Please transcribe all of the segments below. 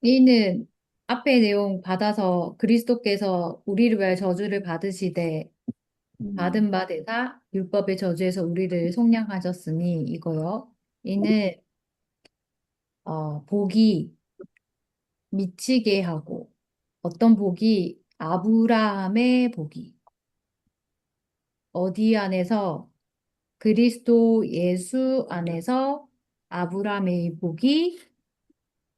이는 앞에 내용 받아서 그리스도께서 우리를 위하여 저주를 받으시되 음, 받은 바 되사 율법의 저주에서 우리를 속량하셨으니 이거요. 이는 복이 미치게 하고 어떤 복이 아브라함의 복이 어디 안에서 그리스도 예수 안에서 아브라함의 복이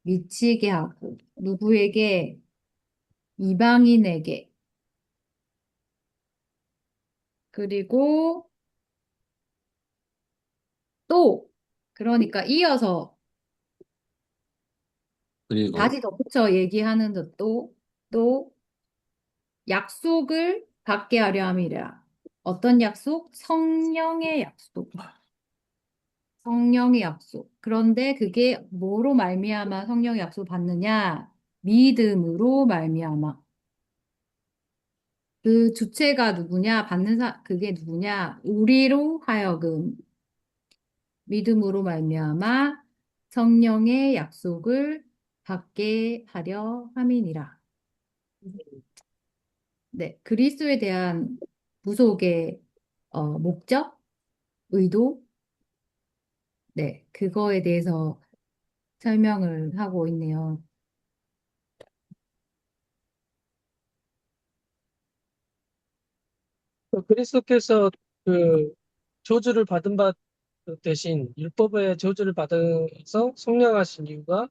미치게 하고 누구에게 이방인에게 그리고 또 그러니까 이어서 그리고 다시 덧붙여 얘기하는 또 약속을 받게 하려 함이라. 어떤 약속? 성령의 약속. 성령의 약속. 그런데 그게 뭐로 말미암아 성령의 약속 받느냐? 믿음으로 말미암아. 그 주체가 누구냐? 그게 누구냐? 우리로 하여금 믿음으로 말미암아 성령의 약속을 받게 하려 함이니라. 네, 그리스도에 대한 구속의 목적, 의도, 네, 그거에 대해서 설명을 하고 있네요. 그리스도께서 그 저주를 받은 바 대신 율법의 저주를 받아서 속량하신 이유가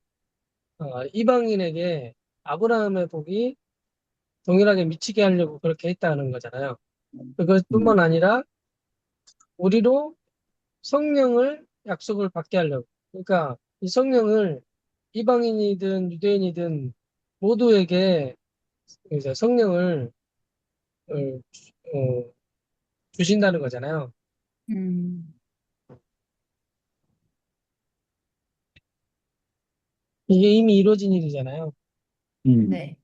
이방인에게 아브라함의 복이 동일하게 미치게 하려고 그렇게 했다는 거잖아요. 그것뿐만 음, 아니라 우리로 성령을 약속을 받게 하려고. 그러니까 이 성령을 이방인이든 유대인이든 모두에게 이제 성령을 주신다는 거잖아요. 음, 이게 이미 이루어진 일이잖아요. 음. 네.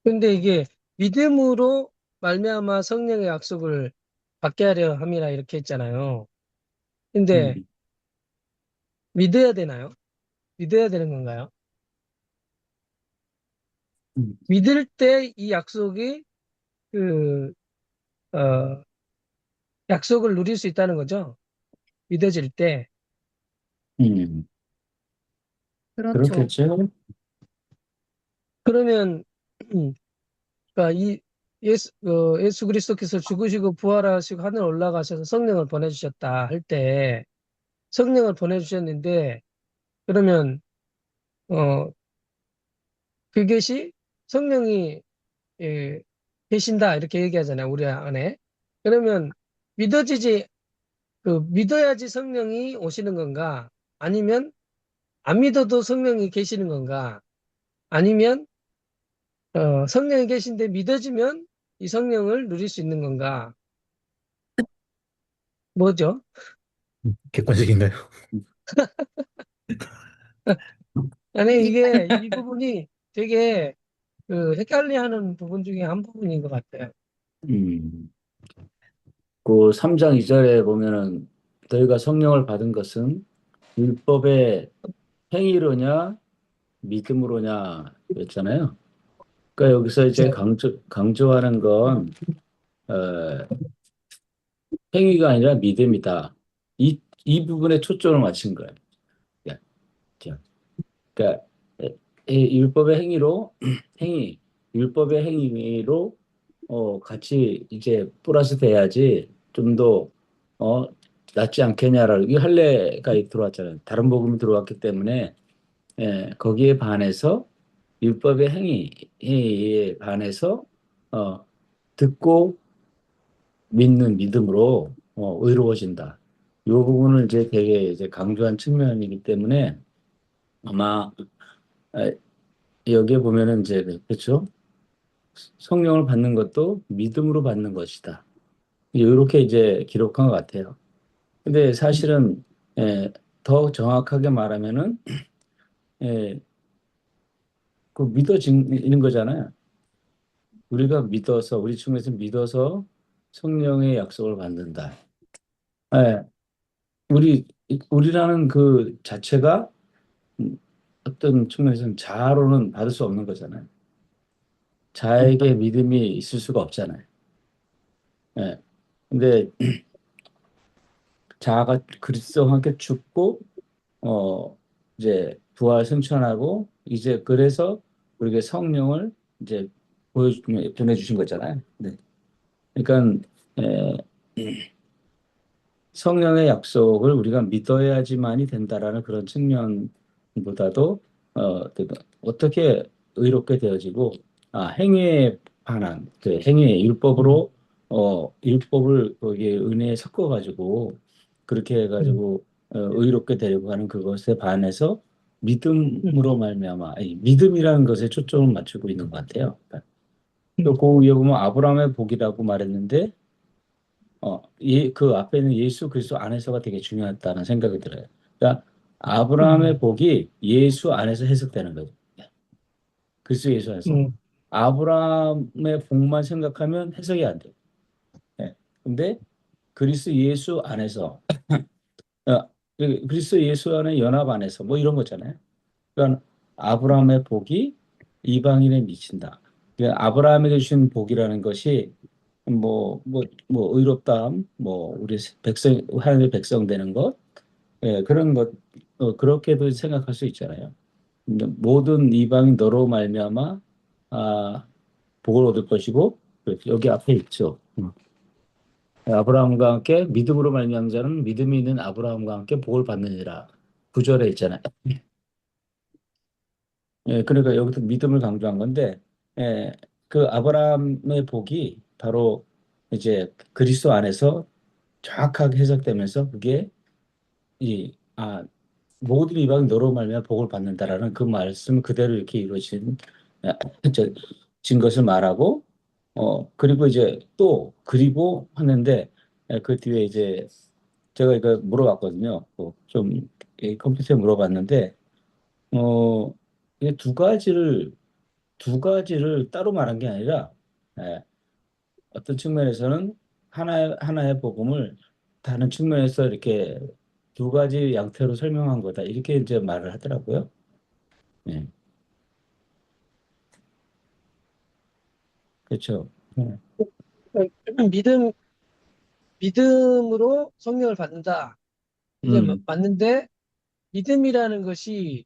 근데 이게 믿음으로 말미암아 성령의 약속을 받게 하려 함이라 이렇게 했잖아요. 근데 음, 믿어야 되나요? 믿어야 되는 건가요? 음, 믿을 때 이 약속이 그 어, 약속을 누릴 수 있다는 거죠. 믿어질 때. 음. 그렇죠. 그렇겠죠? 그러면 그러니까 예수 그리스도께서 죽으시고 부활하시고 하늘 올라가셔서 성령을 보내주셨다 할 때 성령을 보내주셨는데 그러면 어, 그것이 성령이 예, 계신다 이렇게 얘기하잖아요 우리 안에. 그러면 믿어지지 믿어야지 성령이 오시는 건가? 아니면 안 믿어도 성령이 계시는 건가? 아니면 성령이 계신데 믿어지면 이 성령을 누릴 수 있는 건가? 뭐죠? 객관적인가요? 아니 이- 이게 이 부분이 되게 헷갈려하는 부분 중에 한 부분인 것 같아요. 음. 그 3장 2절에 보면은 너희가 성령을 받은 것은 율법의 행위로냐 믿음으로냐 그랬잖아요. 그러니까 여기서 이제 그렇죠? 강조하는 건 어, 행위가 아니라 믿음이다. 이 부분에 초점을 맞춘 거예요. 예, 자, 그러니까 율법의 행위로 행위, 율법의 행위로 같이 이제 플러스 돼야지 좀 더 낫지 않겠냐라고 이 할례가 들어왔잖아요. 다른 복음이 들어왔기 때문에 거기에 반해서 율법의 행위에 반해서 어, 듣고 믿는 믿음으로 의로워진다. 이 부분을 이제 되게 이제 강조한 측면이기 때문에 아마 에, 여기에 보면은 이제 그렇죠. 성령을 받는 것도 믿음으로 받는 것이다. 이렇게 이제 기록한 것 같아요. 근데 사실은 예, 더 정확하게 말하면은 예, 그 믿어지는 거잖아요. 우리가 믿어서 우리 중에서 믿어서 성령의 약속을 받는다. 예, 우리라는 그 자체가 어떤 측면에서는 자아로는 받을 수 없는 거잖아요. 자에게 믿음이 있을 수가 없잖아요. 예. 근데 자아가 그리스도와 함께 죽고 어 이제 부활 승천하고 이제 그래서 우리에게 성령을 이제 보내주신 거잖아요. 네. 그러니까 에, 성령의 약속을 우리가 믿어야지만이 된다라는 그런 측면보다도 그 어떻게 의롭게 되어지고 행위에 반한 그 행위 율법으로 율법을 거기에 은혜에 섞어 가지고 그렇게 음, 해가지고 의롭게 되려고 하는 그것에 반해서 음, 믿음으로 말미암아 아니, 믿음이라는 것에 초점을 맞추고 있는 것 같아요. 또 음, 그 위에 보면 아브라함의 복이라고 말했는데 그 앞에 있는 예수 그리스도 안에서가 되게 중요하다는 생각이 들어요. 그러니까 아브라함의 음, 복이 예수 안에서 해석되는 거죠. 그리스도 예수 안에서. 음, 아브라함의 복만 생각하면 해석이 안 돼요. 예. 근데 그리스도 예수 안에서, 그리스도 예수 안에 연합 안에서 뭐 이런 거잖아요. 그러니까 아브라함의 복이 이방인에 미친다. 그러니까 아브라함에게 주신 복이라는 것이 뭐 의롭다함, 뭐 우리 백성 하나님의 백성 되는 것, 그런 것 그렇게도 생각할 수 있잖아요. 근데 모든 이방인 너로 말미암아 아, 복을 얻을 것이고 여기 앞에 있죠. 아브라함과 함께 믿음으로 말미암은 자는 믿음이 있는 아브라함과 함께 복을 받느니라. 구절에 있잖아요. 그러니까 여기서 믿음을 강조한 건데, 예, 그 아브라함의 복이 바로 이제 그리스도 안에서 정확하게 해석되면서 그게 모든 이방인 너로 말미암아 복을 받는다라는 그 말씀 그대로 이렇게 이루어진 아, 저, 진 것을 말하고 그리고 이제 또 그리고 하는데 그 뒤에 이제 제가 이거 물어봤거든요. 좀 컴퓨터에 물어봤는데 이게 두 가지를 따로 말한 게 아니라 예, 어떤 측면에서는 하나의 복음을 다른 측면에서 이렇게 두 가지 양태로 설명한 거다. 이렇게 이제 말을 하더라고요. 네, 그렇죠. 네. 믿음, 믿음으로 성령을 받는다. 이게 음, 맞는데, 믿음이라는 것이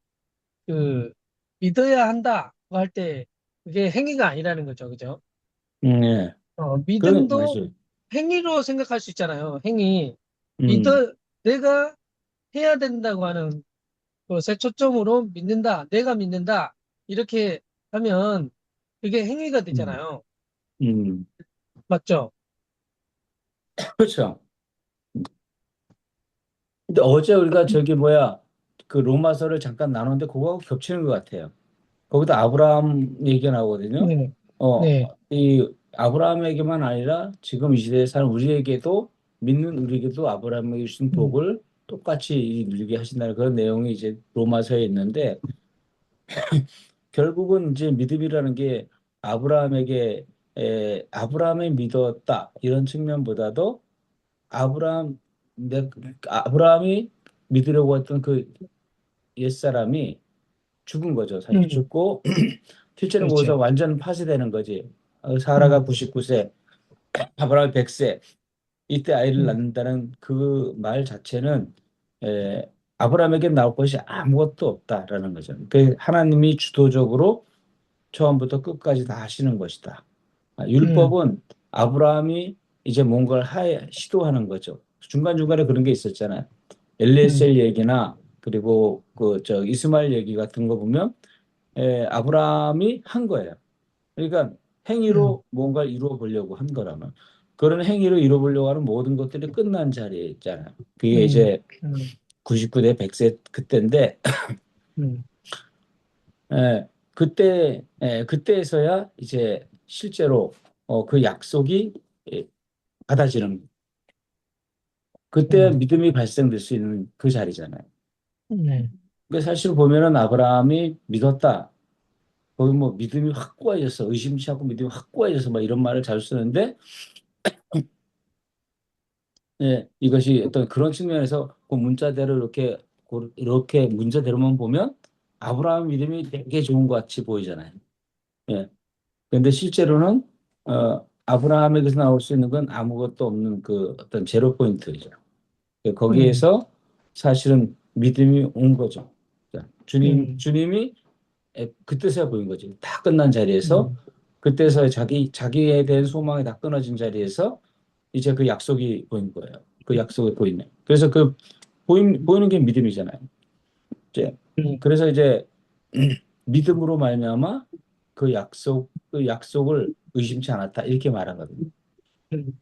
그 믿어야 한다고 할 때 그게 행위가 아니라는 거죠. 그죠? 예. 그런 믿음도 말이죠. 행위로 생각할 수 있잖아요. 행위. 음, 믿어, 내가 해야 된다고 하는 것에 초점으로 믿는다. 내가 믿는다. 이렇게 하면 그게 행위가 음, 되잖아요. 음. 맞죠? 그렇죠. 근데 어제 우리가 저기 뭐야 그 로마서를 잠깐 나눴는데 그거하고 겹치는 것 같아요. 거기도 아브라함 얘기가 나오거든요. 네. 어, 네. 이 아브라함에게만 아니라 지금 이 시대에 사는 우리에게도 믿는 우리에게도 아브라함에게 주신 음, 복을 똑같이 누리게 하신다는 그런 내용이 이제 로마서에 있는데 결국은 이제 믿음이라는 게 아브라함에게 아브라함이 믿었다 이런 측면보다도 아브라함 아브라함이 믿으려고 했던 그 옛사람이 죽은 거죠. 사실 음, 죽고 실제로 거기서 그렇죠. 완전 파쇄되는 거지. 사라가 음, 99세, 아브라함이 100세 이때 아이를 음, 낳는다는 그 말 자체는 아브라함에게 나올 것이 아무것도 없다라는 거죠. 그 하나님이 주도적으로 처음부터 끝까지 다 하시는 것이다. 음, 율법은 아브라함이 이제 뭔가를 시도하는 거죠. 중간중간에 그런 게 있었잖아요. 음, 엘리에셀 얘기나 그리고 그 저 이스마엘 얘기 같은 거 보면 아브라함이 한 거예요. 그러니까 음, 행위로 뭔가 이루어 보려고 한 거라면 그런 행위로 이루어 보려고 하는 모든 것들이 끝난 자리에 있잖아요. 그게 음, 이제 음, 99대 100세 그때인데 음, 그때에서야 이제 실제로 그 약속이 받아지는 그때 음, 믿음이 발생될 수 있는 그 자리잖아요. 네. 그러니까 사실 보면은 아브라함이 믿었다. 거기 뭐 믿음이 확고해져서 의심치 않고 믿음이 확고해져서 막 이런 말을 잘 쓰는데 예, 이것이 어떤 그런 측면에서 그 문자대로 이렇게 문자대로만 보면 아브라함 믿음이 되게 좋은 것 같이 보이잖아요. 예. 근데 실제로는 아브라함에게서 나올 수 있는 건 아무것도 없는 그 어떤 제로 포인트죠. 음, 거기에서 사실은 믿음이 온 거죠. 자, 음, 주님이 그때서야 보인 거지. 다 끝난 자리에서 음, 그때서야 자기에 대한 소망이 다 끊어진 자리에서 이제 그 약속이 보인 거예요. 그 약속이 보이네. 그래서 그 보이는 게 믿음이잖아요. 이제 음, 그래서 이제 믿음으로 말미암아 그 약속을 의심치 않았다 이렇게 말하거든요. 음,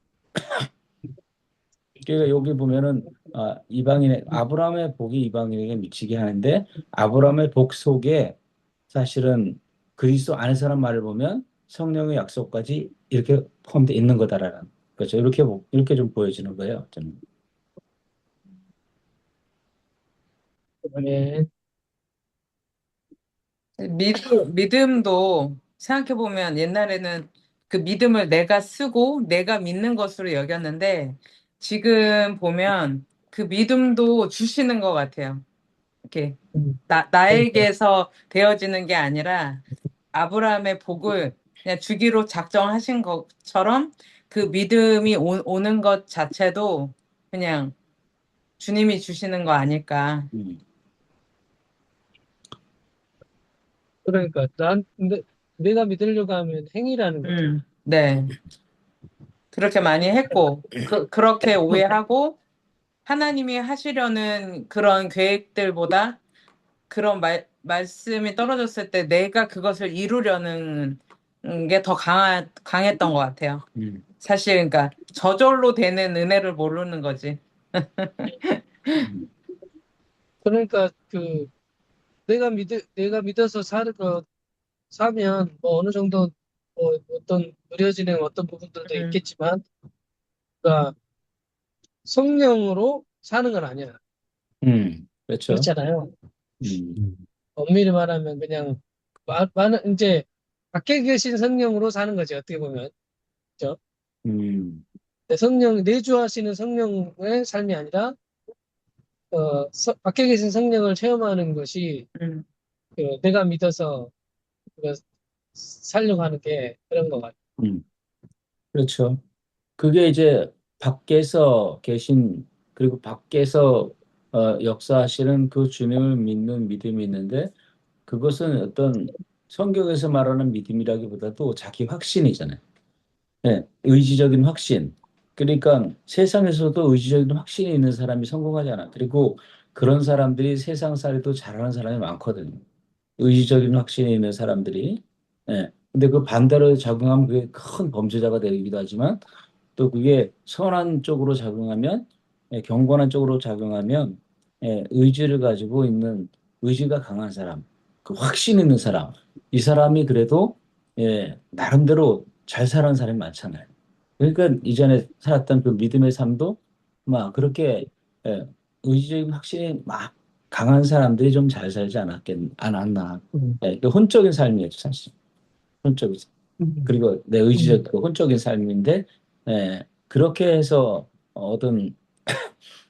그러니까 여기 보면은 이방인의 아브라함의 복이 이방인에게 미치게 하는데 아브라함의 복 속에 사실은 그리스도 안에서란 말을 보면 성령의 약속까지 이렇게 포함되어 있는 거다라는 그렇죠. 이렇게 좀 보여지는 거예요. 저는. 네. 믿음도 생각해보면 옛날에는 그 믿음을 내가 쓰고 내가 믿는 것으로 여겼는데 지금 보면 그 믿음도 주시는 것 같아요. 이렇게 음, 그러니까, 나에게서 되어지는 게 아니라 아브라함의 복을 그냥 주기로 작정하신 것처럼 그 믿음이 오는 것 자체도 그냥 주님이 주시는 거 아닐까. 음, 근데 내가 믿으려고 하면 행위라는 거죠. 네. 그렇게 많이 했고, 그렇게 오해하고, 하나님이 하시려는 그런 계획들보다 그런 말씀이 떨어졌을 때 내가 그것을 이루려는 게 더 강했던 것 같아요. 음, 사실, 그러니까, 저절로 되는 은혜를 모르는 거지. 음, 그러니까 내가 믿어서 사면 뭐 어느 정도 뭐 어떤 누려지는 어떤 부분들도 음, 있겠지만, 그러니까 성령으로 사는 건 아니야. 그렇죠. 그렇잖아요. 음, 음, 엄밀히 말하면 그냥 많은 이제 밖에 계신 성령으로 사는 거지 어떻게 보면. 그죠? 음, 내주하시는 성령의 삶이 아니라 밖에 계신 성령을 체험하는 것이 음. 내가 믿어서 그 살려고 하는 게 그런 것 같아요. 음, 그렇죠. 그게 이제 밖에서 계신 그리고 밖에서 역사하시는 그 주님을 믿는 믿음이 있는데 그것은 어떤 성경에서 말하는 믿음이라기보다도 자기 확신이잖아요. 네, 의지적인 확신. 그러니까 세상에서도 의지적인 확신이 있는 사람이 성공하지 않아. 그리고 그런 사람들이 세상살이도 잘하는 사람이 많거든요. 의지적인 확신이 있는 사람들이. 예. 근데 그 반대로 작용하면 그게 큰 범죄자가 되기도 하지만 또 그게 선한 쪽으로 작용하면 경건한 쪽으로 작용하면 의지를 가지고 있는 의지가 강한 사람, 그 확신 있는 사람, 이 사람이 그래도 나름대로 잘 살아는 사람이 많잖아요. 그러니까 이전에 살았던 그 믿음의 삶도 막 그렇게 예, 의지적인 확신이 막 강한 사람들이 좀 잘 살지 않았나. 음, 그 혼적인 삶이었죠, 사실. 혼적인 삶. 음, 그리고 내 음, 의지적, 그 혼적인 삶인데, 그렇게 해서 얻은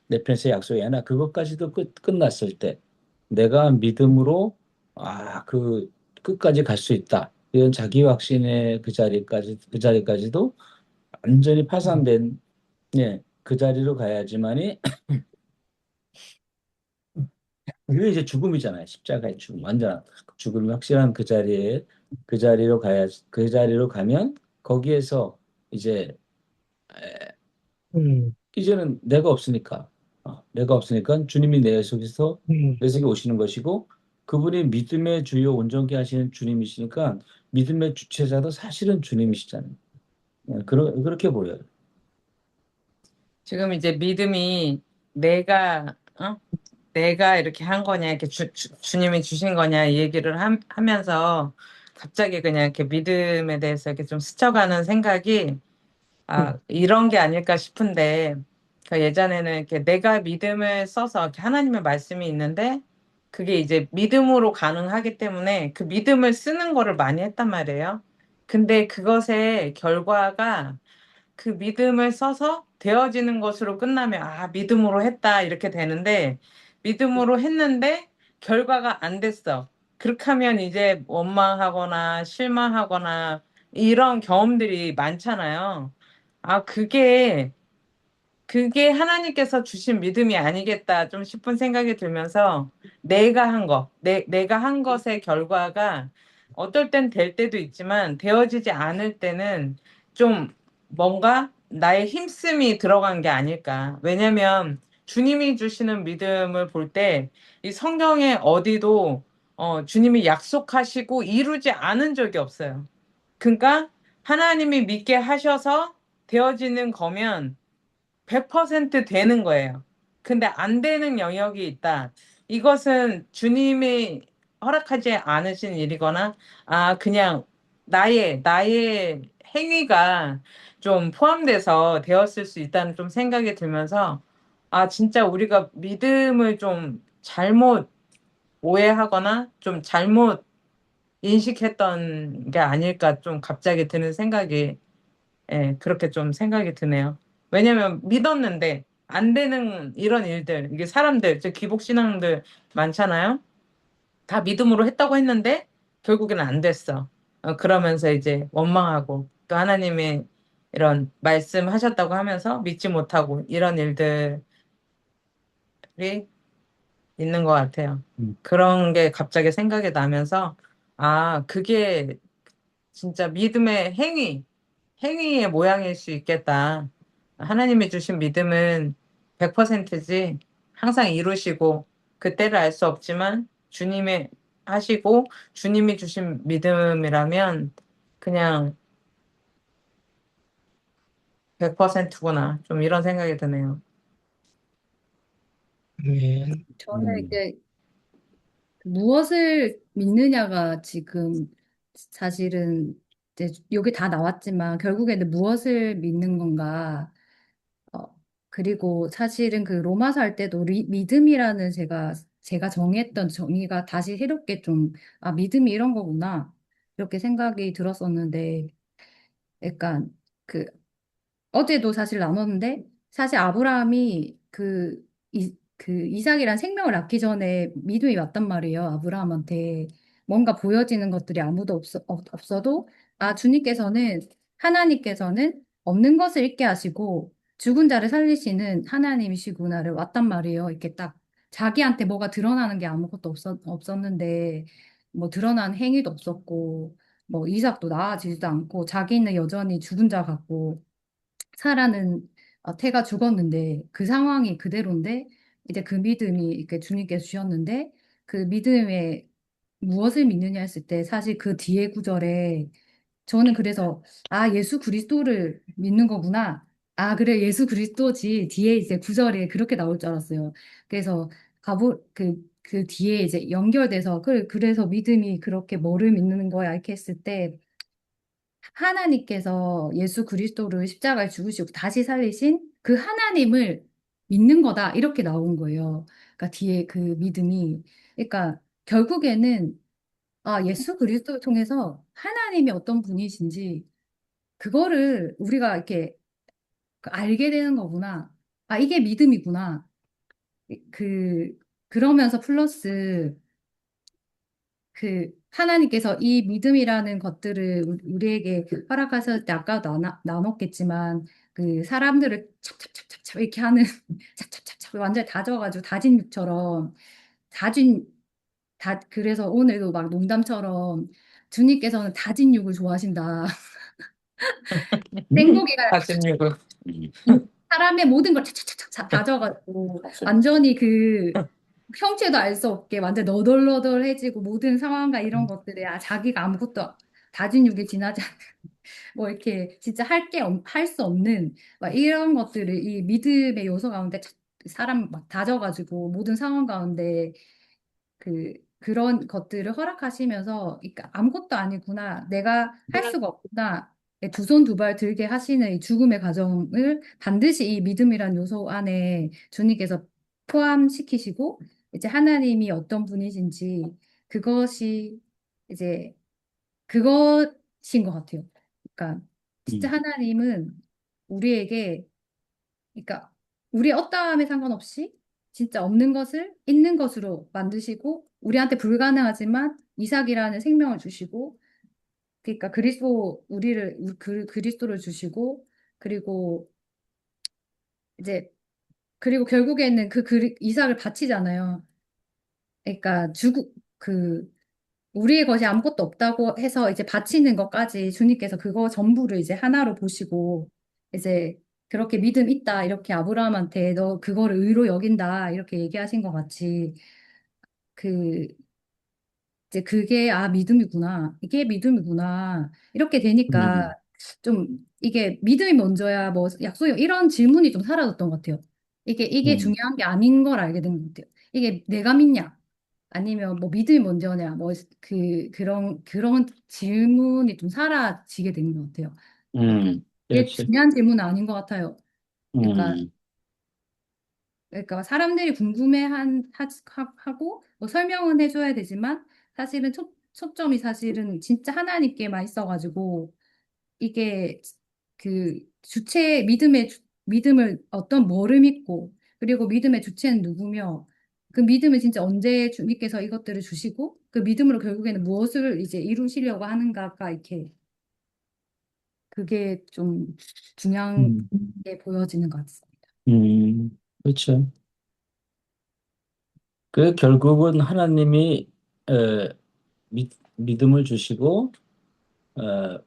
내편에서 약속이 아니라 그것까지도 끝났을 때 내가 믿음으로 끝까지 갈 수 있다. 이런 자기 확신의 그 자리까지도 완전히 음, 파산된, 그 자리로 가야지만이 그게 이제 죽음이잖아요. 십자가의 죽음. 완전 죽음이 확실한 그 자리로 그 자리로 가면 거기에서 이제 음, 이제는 내가 없으니까 주님이 음. 내 속에 오시는 것이고 그분이 믿음의 주요 온전케 하시는 주님이시니까 믿음의 주체자도 사실은 주님이시잖아요. 그렇게 보여요. 지금 이제 믿음이 내가, 내가 이렇게 한 거냐, 이렇게 주님이 주신 거냐, 이 얘기를 하면서 갑자기 그냥 이렇게 믿음에 대해서 이렇게 좀 스쳐가는 생각이 이런 게 아닐까 싶은데, 그 예전에는 이렇게 내가 믿음을 써서 이렇게 하나님의 말씀이 있는데, 그게 이제 믿음으로 가능하기 때문에 그 믿음을 쓰는 거를 많이 했단 말이에요. 근데 그것의 결과가 그 믿음을 써서 되어지는 것으로 끝나면, 믿음으로 했다, 이렇게 되는데, 믿음으로 했는데 결과가 안 됐어. 그렇게 하면 이제 원망하거나 실망하거나 이런 경험들이 많잖아요. 아, 그게 하나님께서 주신 믿음이 아니겠다 좀 싶은 생각이 들면서, 내가 한 것의 결과가 어떨 땐 될 때도 있지만 되어지지 않을 때는 좀 뭔가 나의 힘씀이 들어간 게 아닐까. 왜냐면 주님이 주시는 믿음을 볼 때 이 성경에 어디도 주님이 약속하시고 이루지 않은 적이 없어요. 그러니까 하나님이 믿게 하셔서 되어지는 거면 100% 되는 거예요. 근데 안 되는 영역이 있다. 이것은 주님이 허락하지 않으신 일이거나, 그냥 나의 행위가 좀 포함돼서 되었을 수 있다는 좀 생각이 들면서, 진짜 우리가 믿음을 좀 잘못 오해하거나 좀 잘못 인식했던 게 아닐까 좀 갑자기 드는 생각이, 예, 그렇게 좀 생각이 드네요. 왜냐면 믿었는데 안 되는 이런 일들, 이게 사람들, 저 기복신앙들 많잖아요. 다 믿음으로 했다고 했는데 결국에는 안 됐어. 그러면서 이제 원망하고 또 하나님의 이런 말씀하셨다고 하면서 믿지 못하고 이런 일들이 있는 것 같아요. 그런 게 갑자기 생각이 나면서, 그게 진짜 믿음의 행위의 모양일 수 있겠다. 하나님이 주신 믿음은 100%지 항상 이루시고 그때를 알 수 없지만 주님의 하시고 주님이 주신 믿음이라면 그냥 100%구나. 좀 이런 생각이 드네요. 아멘. 저는 이제 무엇을 믿느냐가 지금 사실은 이제 여기 다 나왔지만 결국에는 무엇을 믿는 건가. 어, 그리고 사실은 그 로마서 할 때도 믿음이라는 제가 정했던 정의가 다시 새롭게 좀, 믿음이 이런 거구나. 이렇게 생각이 들었었는데, 약간 그 어제도 사실 나눴는데 사실 아브라함이 그 이삭이란 생명을 낳기 전에 믿음이 왔단 말이에요. 아브라함한테 뭔가 보여지는 것들이 아무도 없어도 주님께서는 하나님께서는 없는 것을 있게 하시고 죽은 자를 살리시는 하나님이시구나를 왔단 말이에요. 이렇게 딱 자기한테 뭐가 드러나는 게 아무것도 없었는데 뭐 드러난 행위도 없었고 뭐 이삭도 나아지지도 않고 자기는 여전히 죽은 자 같고 사라는 태가 죽었는데 그 상황이 그대로인데 이제 그 믿음이 이렇게 주님께서 주셨는데 그 믿음에 무엇을 믿느냐 했을 때 사실 그 뒤에 구절에 저는 그래서 예수 그리스도를 믿는 거구나. 그래 예수 그리스도지 뒤에 이제 구절에 그렇게 나올 줄 알았어요. 그래서 그 뒤에 이제 연결돼서 그래서 믿음이 그렇게 뭐를 믿는 거야 이렇게 했을 때 하나님께서 예수 그리스도를 십자가에 죽으시고 다시 살리신 그 하나님을 믿는 거다. 이렇게 나온 거예요. 그러니까 뒤에 그 믿음이. 그러니까 결국에는 예수 그리스도를 통해서 하나님이 어떤 분이신지 그거를 우리가 이렇게 알게 되는 거구나. 이게 믿음이구나. 그, 그러면서 플러스 하나님께서 이 믿음이라는 것들을 우리에게 허락하셨을 때 아까도 나눴겠지만 그 사람들을 찹찹찹찹찹 이렇게 하는 찹찹찹찹 완전히 다져가지고 다진 육처럼 다진 그래서 오늘도 막 농담처럼 주님께서는 다진 육을 좋아하신다. 생고기가 가슴육을. 사람의 모든 걸 착착착착 다져가지고 완전히 형체도 알 수 없게 완전 너덜너덜해지고 모든 상황과 이런 것들에 자기가 아무것도 다진 육에 지나지 않는 뭐 이렇게 진짜 할 수 없는 막 이런 것들을 이 믿음의 요소 가운데 사람 막 다져가지고 모든 상황 가운데 그 그런 것들을 허락하시면서, 그러니까 아무것도 아니구나, 내가 할 수가 없구나, 두 손 두 발 들게 하시는 이 죽음의 과정을 반드시 이 믿음이란 요소 안에 주님께서 포함시키시고, 이제 하나님이 어떤 분이신지 그것이 이제 그것인 것 같아요. 그러니까 진짜 음, 하나님은 우리에게, 그러니까 우리의 어떠함에 상관없이 진짜 없는 것을 있는 것으로 만드시고, 우리한테 불가능하지만 이삭이라는 생명을 주시고, 그러니까 그리스도 우리를 그리스도를 주시고, 그리고 이제 그리고 결국에는 이삭을 바치잖아요. 그러니까 우리의 것이 아무것도 없다고 해서 이제 바치는 것까지 주님께서 그거 전부를 이제 하나로 보시고, 이제 그렇게 믿음 있다 이렇게 아브라함한테 너 그거를 의로 여긴다 이렇게 얘기하신 것 같이, 그 이제 그게 믿음이구나, 이게 믿음이구나 이렇게 음, 되니까 좀 이게 믿음이 먼저야 뭐 약속이 이런 질문이 좀 사라졌던 것 같아요. 이게 음, 중요한 게 아닌 걸 알게 된 것 같아요. 이게 내가 믿냐 아니면 뭐 믿음이 먼저냐, 뭐 그런 질문이 좀 사라지게 된 것 같아요. 그게 그렇지. 중요한 질문은 아닌 것 같아요. 그러니까 음, 그러니까 사람들이 하고 뭐 설명은 해줘야 되지만, 사실은 초점이 사실은 진짜 하나님께만 있어가지고, 이게 믿음을 어떤 뭐를 믿고, 그리고 믿음의 주체는 누구며, 그 믿음을 진짜 언제 주님께서 이것들을 주시고, 그 믿음으로 결국에는 무엇을 이제 이루시려고 하는가가 이렇게, 그게 좀 중요한 음, 게 보여지는 것 같습니다. 그렇죠. 그 결국은 하나님이 믿음을 주시고, 어,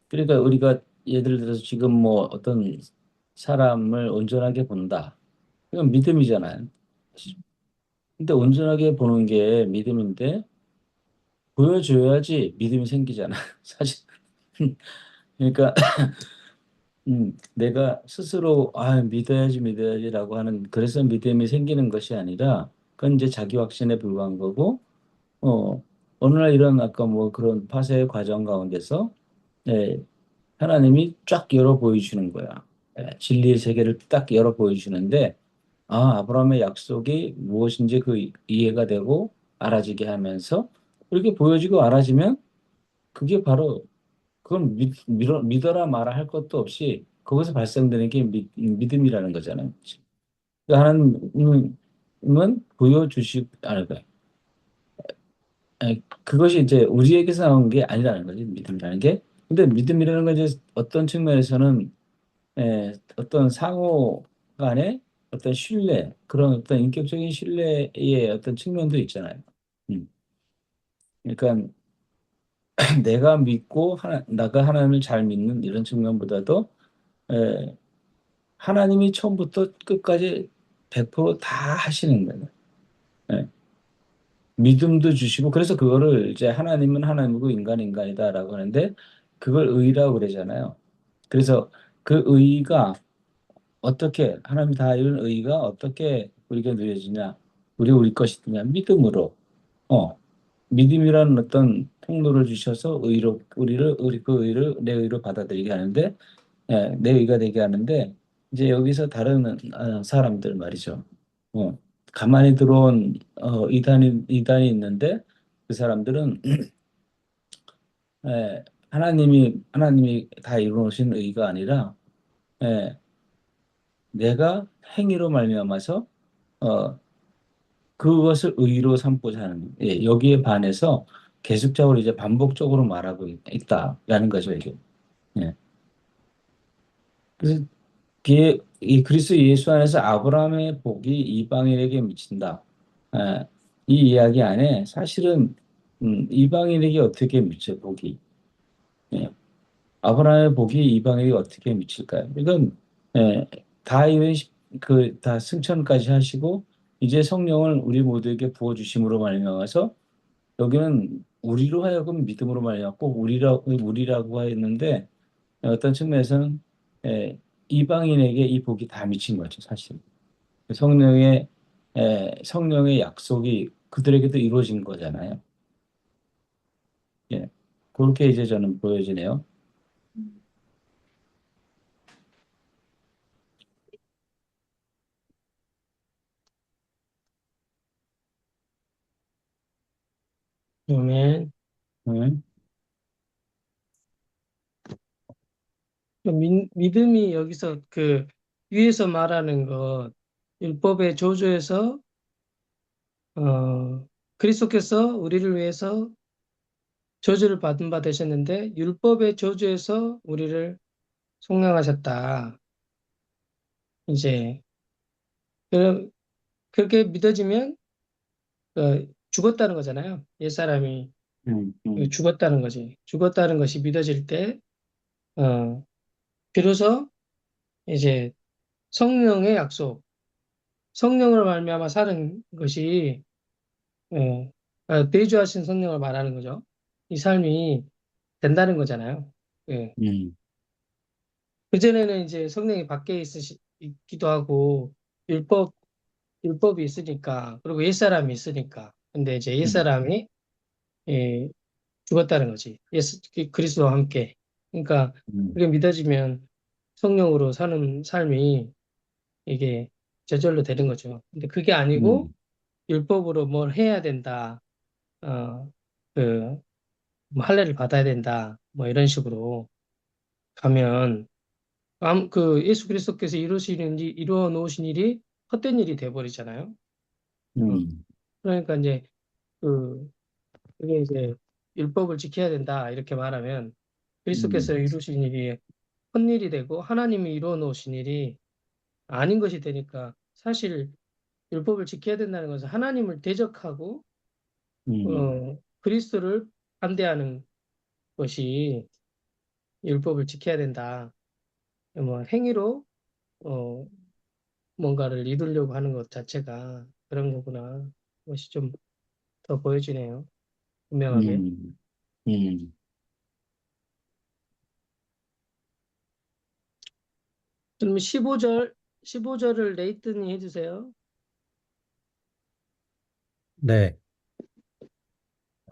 그러니까 우리가 예를 들어서 지금 뭐 어떤 사람을 온전하게 본다. 이건 믿음이잖아요. 근데 온전하게 보는 게 믿음인데 보여줘야지 믿음이 생기잖아. 사실. 그러니까 내가 스스로 믿어야지라고 하는, 그래서 믿음이 생기는 것이 아니라 그건 이제 자기 확신에 불과한 거고, 어 어느 날 이런 아까 뭐 그런 파쇄의 과정 가운데서 예, 하나님이 쫙 열어 보여주는 거야. 진리의 세계를 딱 열어 보여주는데, 아브라함의 약속이 무엇인지 그 이해가 되고 알아지게 하면서, 그렇게 보여지고 알아지면 그게 바로, 그건 믿어라 말아 할 것도 없이 거기서 발생되는 게 믿음이라는 거잖아요. 그러니까 하나님은 보여주시, 그러니까 그것이 이제 우리에게서 나온 게 아니라는 거지, 믿음이라는 게. 근데 믿음이라는 건 이제 어떤 측면에서는 어떤 상호 간의 어떤 신뢰, 그런 어떤 인격적인 신뢰의 어떤 측면도 있잖아요. 음. 그러니까 내가 믿고 나가 하나님을 잘 믿는 이런 측면보다도 에, 하나님이 처음부터 끝까지 100%다 하시는 거예요. 예. 믿음도 주시고, 그래서 그거를 이제 하나님은 하나님이고 인간은 인간이다라고 하는데, 그걸 의라고 그러잖아요. 그래서 그 의가 어떻게, 하나님 다 이룬 의가 어떻게 우리가 누려지냐, 우리 것이냐, 믿음으로. 어 믿음이라는 어떤 통로를 주셔서 우리 그 의를 내 의로 받아들이게 하는데, 내 의가 되게 하는데, 이제 여기서 다른 사람들 말이죠. 어, 가만히 들어온 이단이 있는데, 그 사람들은 하나님이 다 이루어진 의가 아니라, 예, 내가 행위로 말미암아서 어, 그것을 의로 삼고자 하는, 여기에 반해서 계속적으로 이제 반복적으로 말하고 있다라는 거죠, 이게. 예. 그래서 이 그리스도 예수 안에서 아브라함의 복이 이방인에게 미친다. 예, 이 이야기 안에 사실은 이방인에게 어떻게 미쳐 복이? 예, 아브라함의 복이 이방인에게 어떻게 미칠까요? 이건 예, 다 이런 다 승천까지 하시고 이제 성령을 우리 모두에게 부어 주심으로 말미암아서, 여기는 우리로 하여금 믿음으로 말미암아 꼭 우리라고 했는데, 어떤 측면에서는 이방인에게 이 복이 다 미친 거죠, 사실. 성령의 약속이 그들에게도 이루어진 거잖아요. 예. 그렇게 이제 저는 보여지네요. 그러면 음, 그 믿음이 여기서 그 위에서 말하는 것 율법의 조주에서 그리스도께서 우리를 위해서 저주를 받은 바 되셨는데 율법의 저주에서 우리를 속량하셨다. 이제 그- 그렇게 믿어지면 죽었다는 거잖아요. 옛사람이 음, 음, 죽었다는 거지. 죽었다는 것이 믿어질 때 어, 비로소 이제 성령의 약속, 성령으로 말미암아 사는 것이 내주하신 성령을 말하는 거죠. 이 삶이 된다는 거잖아요. 예. 음, 그전에는 이제 성령이 밖에 있기도 하고, 율법, 율법이 있으니까, 그리고 옛사람이 있으니까. 근데 이제 음, 옛사람이, 예, 죽었다는 거지. 그리스도와 함께. 그러니까, 음, 그게 믿어지면 성령으로 사는 삶이 이게 저절로 되는 거죠. 근데 그게 아니고, 음, 율법으로 뭘 해야 된다, 어, 그, 뭐 할례를 받아야 된다, 뭐 이런 식으로 가면, 예수 그리스도께서 이루어 놓으신 일이 헛된 일이 돼버리잖아요. 어, 음, 그러니까 이제, 그, 그게 이제, 율법을 지켜야 된다, 이렇게 말하면, 그리스도께서 음, 이루신 일이 헛일이 되고, 하나님이 이루어 놓으신 일이 아닌 것이 되니까, 사실, 율법을 지켜야 된다는 것은 하나님을 대적하고, 음, 그리스도를 반대하는 것이 율법을 지켜야 된다. 뭐, 행위로, 어, 뭔가를 이루려고 하는 것 자체가 그런 거구나. 것이 좀 더 보여지네요. 분명하게. 음, 음. 그럼 15절을 레이튼이 해주세요. 네.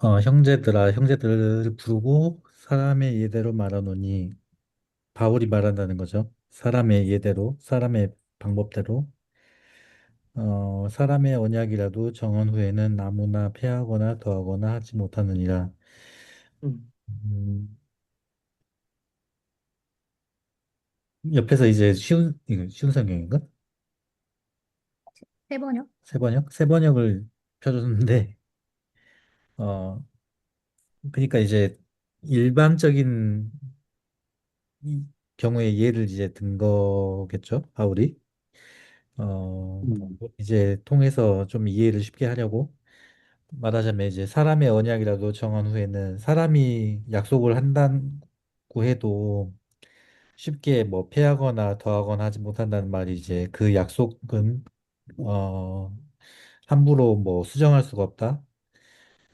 형제들아, 형제들을 부르고 사람의 예대로 말하노니, 바울이 말한다는 거죠. 사람의 예대로, 사람의 방법대로, 사람의 언약이라도 정한 후에는 아무나 폐하거나 더하거나 하지 못하느니라. 음, 음, 옆에서 이제 이거 쉬운 성경인가? 세 번역? 세 번역? 세 번역을 펴줬는데, 어, 그러니까 이제 일반적인 이 경우에 예를 이제 든 거겠죠, 바울이. 음. 이제 통해서 좀 이해를 쉽게 하려고 말하자면 이제 사람의 언약이라도 정한 후에는 사람이 약속을 한다고 해도 쉽게 뭐 패하거나 더하거나 하지 못한다는 말이 이제 그 약속은 어 함부로 뭐 수정할 수가 없다.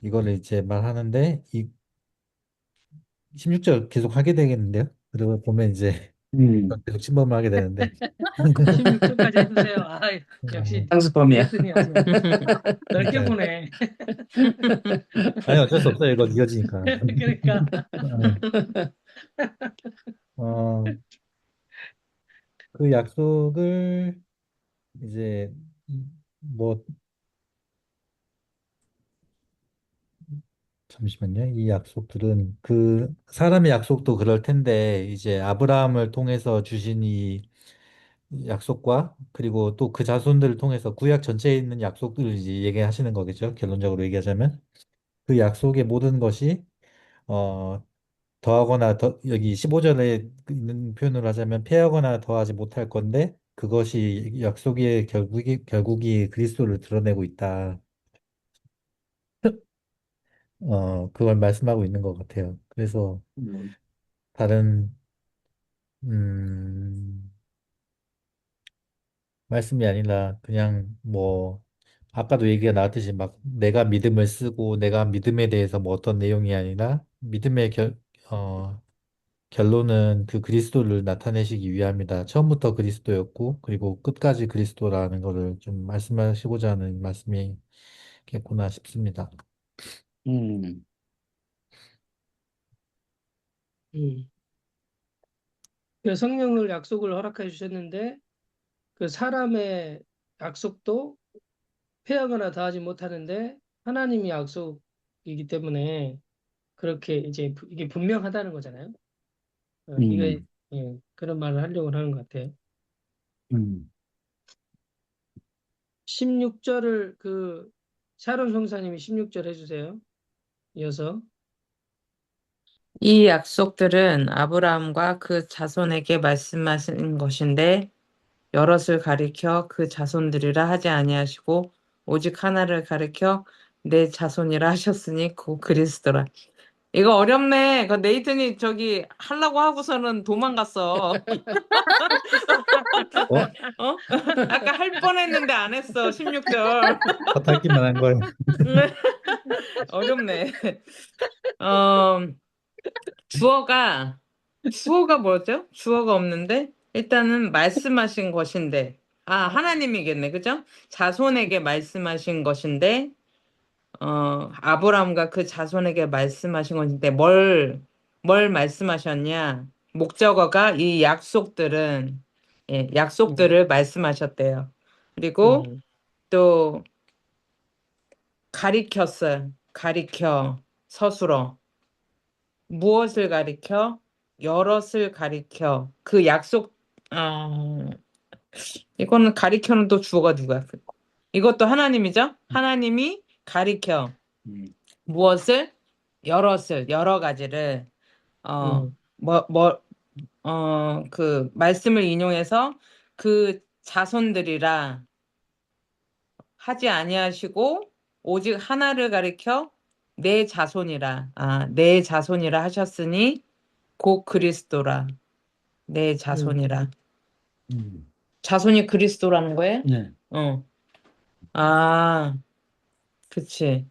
이거를 이제 말하는데 이 16절 계속 하게 되겠는데요. 그리고 보면 이제 음. 계속 침범을 하게 되는데 16절까지 해주세요. 아, 역시 상습범이야. 레이튼이 아주 넓게 그러니까 보네. 아니 어쩔 수 없어요. 이건 이어지니까. 그러니까 어, 그 약속을 이제 뭐 잠시만요. 이 약속들은 그 사람의 약속도 그럴 텐데 이제 아브라함을 통해서 주신 이 약속과 그리고 또 그 자손들을 통해서 구약 전체에 있는 약속들을 이제 얘기하시는 거겠죠. 결론적으로 얘기하자면 그 약속의 모든 것이 어 더하거나 더 여기 15절에 있는 표현을 하자면 패하거나 더하지 못할 건데 그것이 약속의 결국이 그리스도를 드러내고 있다. 그걸 말씀하고 있는 것 같아요. 그래서 음, 다른 음, 말씀이 아니라 그냥 뭐 아까도 얘기가 나왔듯이 막 내가 믿음을 쓰고 내가 믿음에 대해서 뭐 어떤 내용이 아니라 믿음의 결론은 그 그리스도를 나타내시기 위함이다. 처음부터 그리스도였고 그리고 끝까지 그리스도라는 거를 좀 말씀하시고자 하는 말씀이 겠구나 싶습니다. 음, 음. 그 성령을 약속을 허락해 주셨는데 그 사람의 약속도 패하거나 더하지 못하는데 하나님이 약속이기 때문에 그렇게 이제 이게 분명하다는 거잖아요. 이게 음, 그런 말을 하려고 하는 것 같아요. 음. 16절을 그 샤론 성사님이 16절 해주세요. 이어서. 이 약속들은 아브라함과 그 자손에게 말씀하신 것인데 여럿을 가리켜 그 자손들이라 하지 아니하시고 오직 하나를 가리켜 내 자손이라 하셨으니 그 그리스도라. 이거 어렵네. 그 네이튼이 저기 하려고 하고서는 도망갔어. 어? 어? 아까 할 뻔했는데 안 했어. 16절. 헛하기만 한 걸. 어렵네. 어, 주어가 뭐죠? 주어가 없는데 일단은 말씀하신 것인데 하나님이겠네. 그죠? 자손에게 말씀하신 것인데 아브라함과 그 자손에게 말씀하신 것인데 뭘 말씀하셨냐? 목적어가 이 약속들은 음, 약속들을 말씀하셨대요. 그리고 음, 또 가리켰어요. 가리켜 서술어. 무엇을 가리켜? 여럿을 가리켜. 그 약속, 어, 이거는 가리켜는 또 주어가 누구야? 이것도 하나님이죠? 하나님이 가리켜. 음. 무엇을? 여럿을, 여러 가지를, 어, 음, 그 말씀을 인용해서 그 자손들이라 하지 아니하시고 오직 하나를 가리켜 내 자손이라 하셨으니 곧 그리스도라. 내 음, 자손이라. 음. 자손이 그리스도라는 거예요? 네. 어. 아, 그치.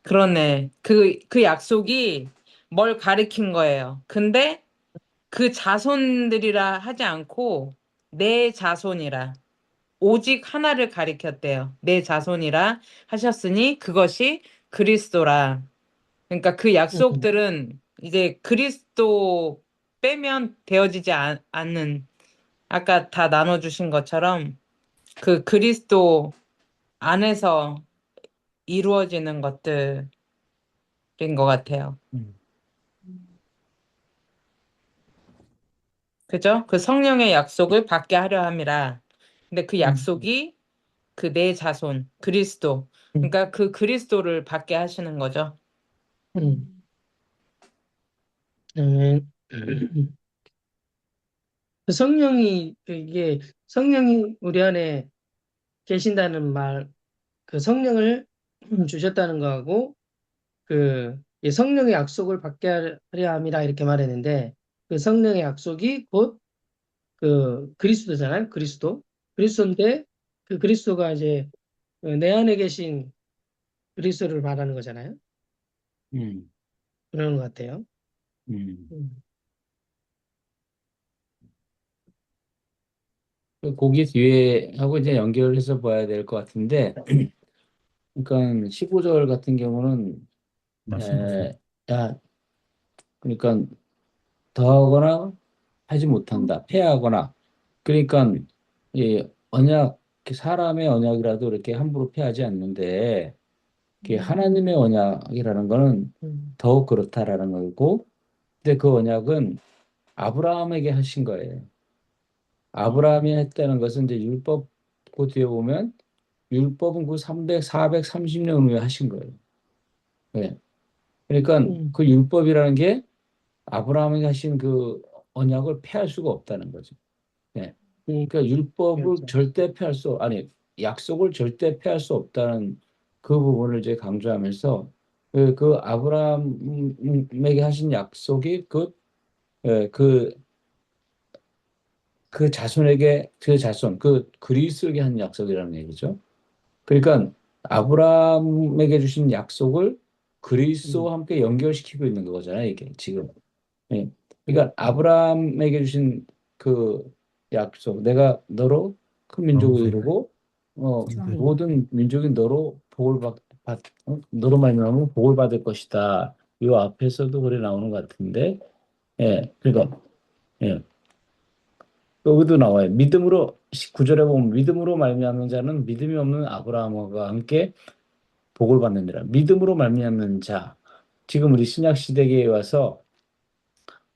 그러네. 그 약속이 뭘 가리킨 거예요. 근데 그 자손들이라 하지 않고 내 자손이라. 오직 하나를 가리켰대요. 내 자손이라 하셨으니 그것이 그리스도라. 그러니까 그 음, 약속들은 이제 그리스도 빼면 되어지지 않는 아까 다 나눠주신 것처럼 그 그리스도 안에서 이루어지는 것들인 것 같아요. 음. 그죠? 그 성령의 약속을 받게 하려 함이라. 근데 그 음, 약속이 그 내 자손, 그리스도. 음, 그러니까 그 그리스도를 받게 하시는 거죠. 음. 아멘. 성령이 이게 성령이 우리 안에 계신다는 말, 그 성령을 주셨다는 거하고 이 성령의 약속을 받게 하려 함이라 이렇게 말했는데 그 성령의 약속이 곧 그 그리스도잖아요. 그리스도. 그리스도인데 그 그리스도가 이제 내 안에 계신 그리스도를 말하는 거잖아요. 음. 그러는 것 같아요. 음. 음, 거기 뒤에 하고 이제 연결해서 봐야 될 것 같은데, 그러니까 15절 같은 경우는 말씀하세요. 에, 야, 그러니까 더하거나 하지 못한다, 패하거나. 그러니까 이 언약, 사람의 언약이라도 이렇게 함부로 패하지 않는데, 이게 하나님의 언약이라는 거는 음, 더욱 그렇다라는 거고, 근데 그 언약은 아브라함에게 하신 거예요. 아브라함이 했다는 것은 이제 율법 그 뒤에 보면 율법은 그 300, 430년 후에 하신 거예요. 네. 그러니까 음, 그 율법이라는 게 아브라함이 하신 그 언약을 폐할 수가 없다는 거죠. 네. 음, 그러니까 율법을 그렇죠. 절대 폐할 수, 아니, 약속을 절대 폐할 수 없다는 그 부분을 이제 강조하면서 그 아브라함에게 하신 약속이 예, 그 자손에게, 그 자손, 그 그리스에게 한 약속이라는 얘기죠. 그러니까 아브라함에게 주신 약속을 음, 그리스도와 함께 연결시키고 있는 거잖아요, 이게 지금. 예. 음, 그러니까 아브라함에게 주신 그 약속, 내가 너로 큰 민족을 영생. 이루고 좋아. 음, 모든 민족이 너로 너로 말미암아 복을 받을 것이다. 이 앞에서도 그래 나오는 것 같은데, 예, 그러니까 예, 여기도 나와요. 믿음으로 19절에 보면 믿음으로 말미암는 자는 믿음이 없는 아브라함과 함께 복을 받느니라. 믿음으로 말미암는 자. 지금 우리 신약 시대에 와서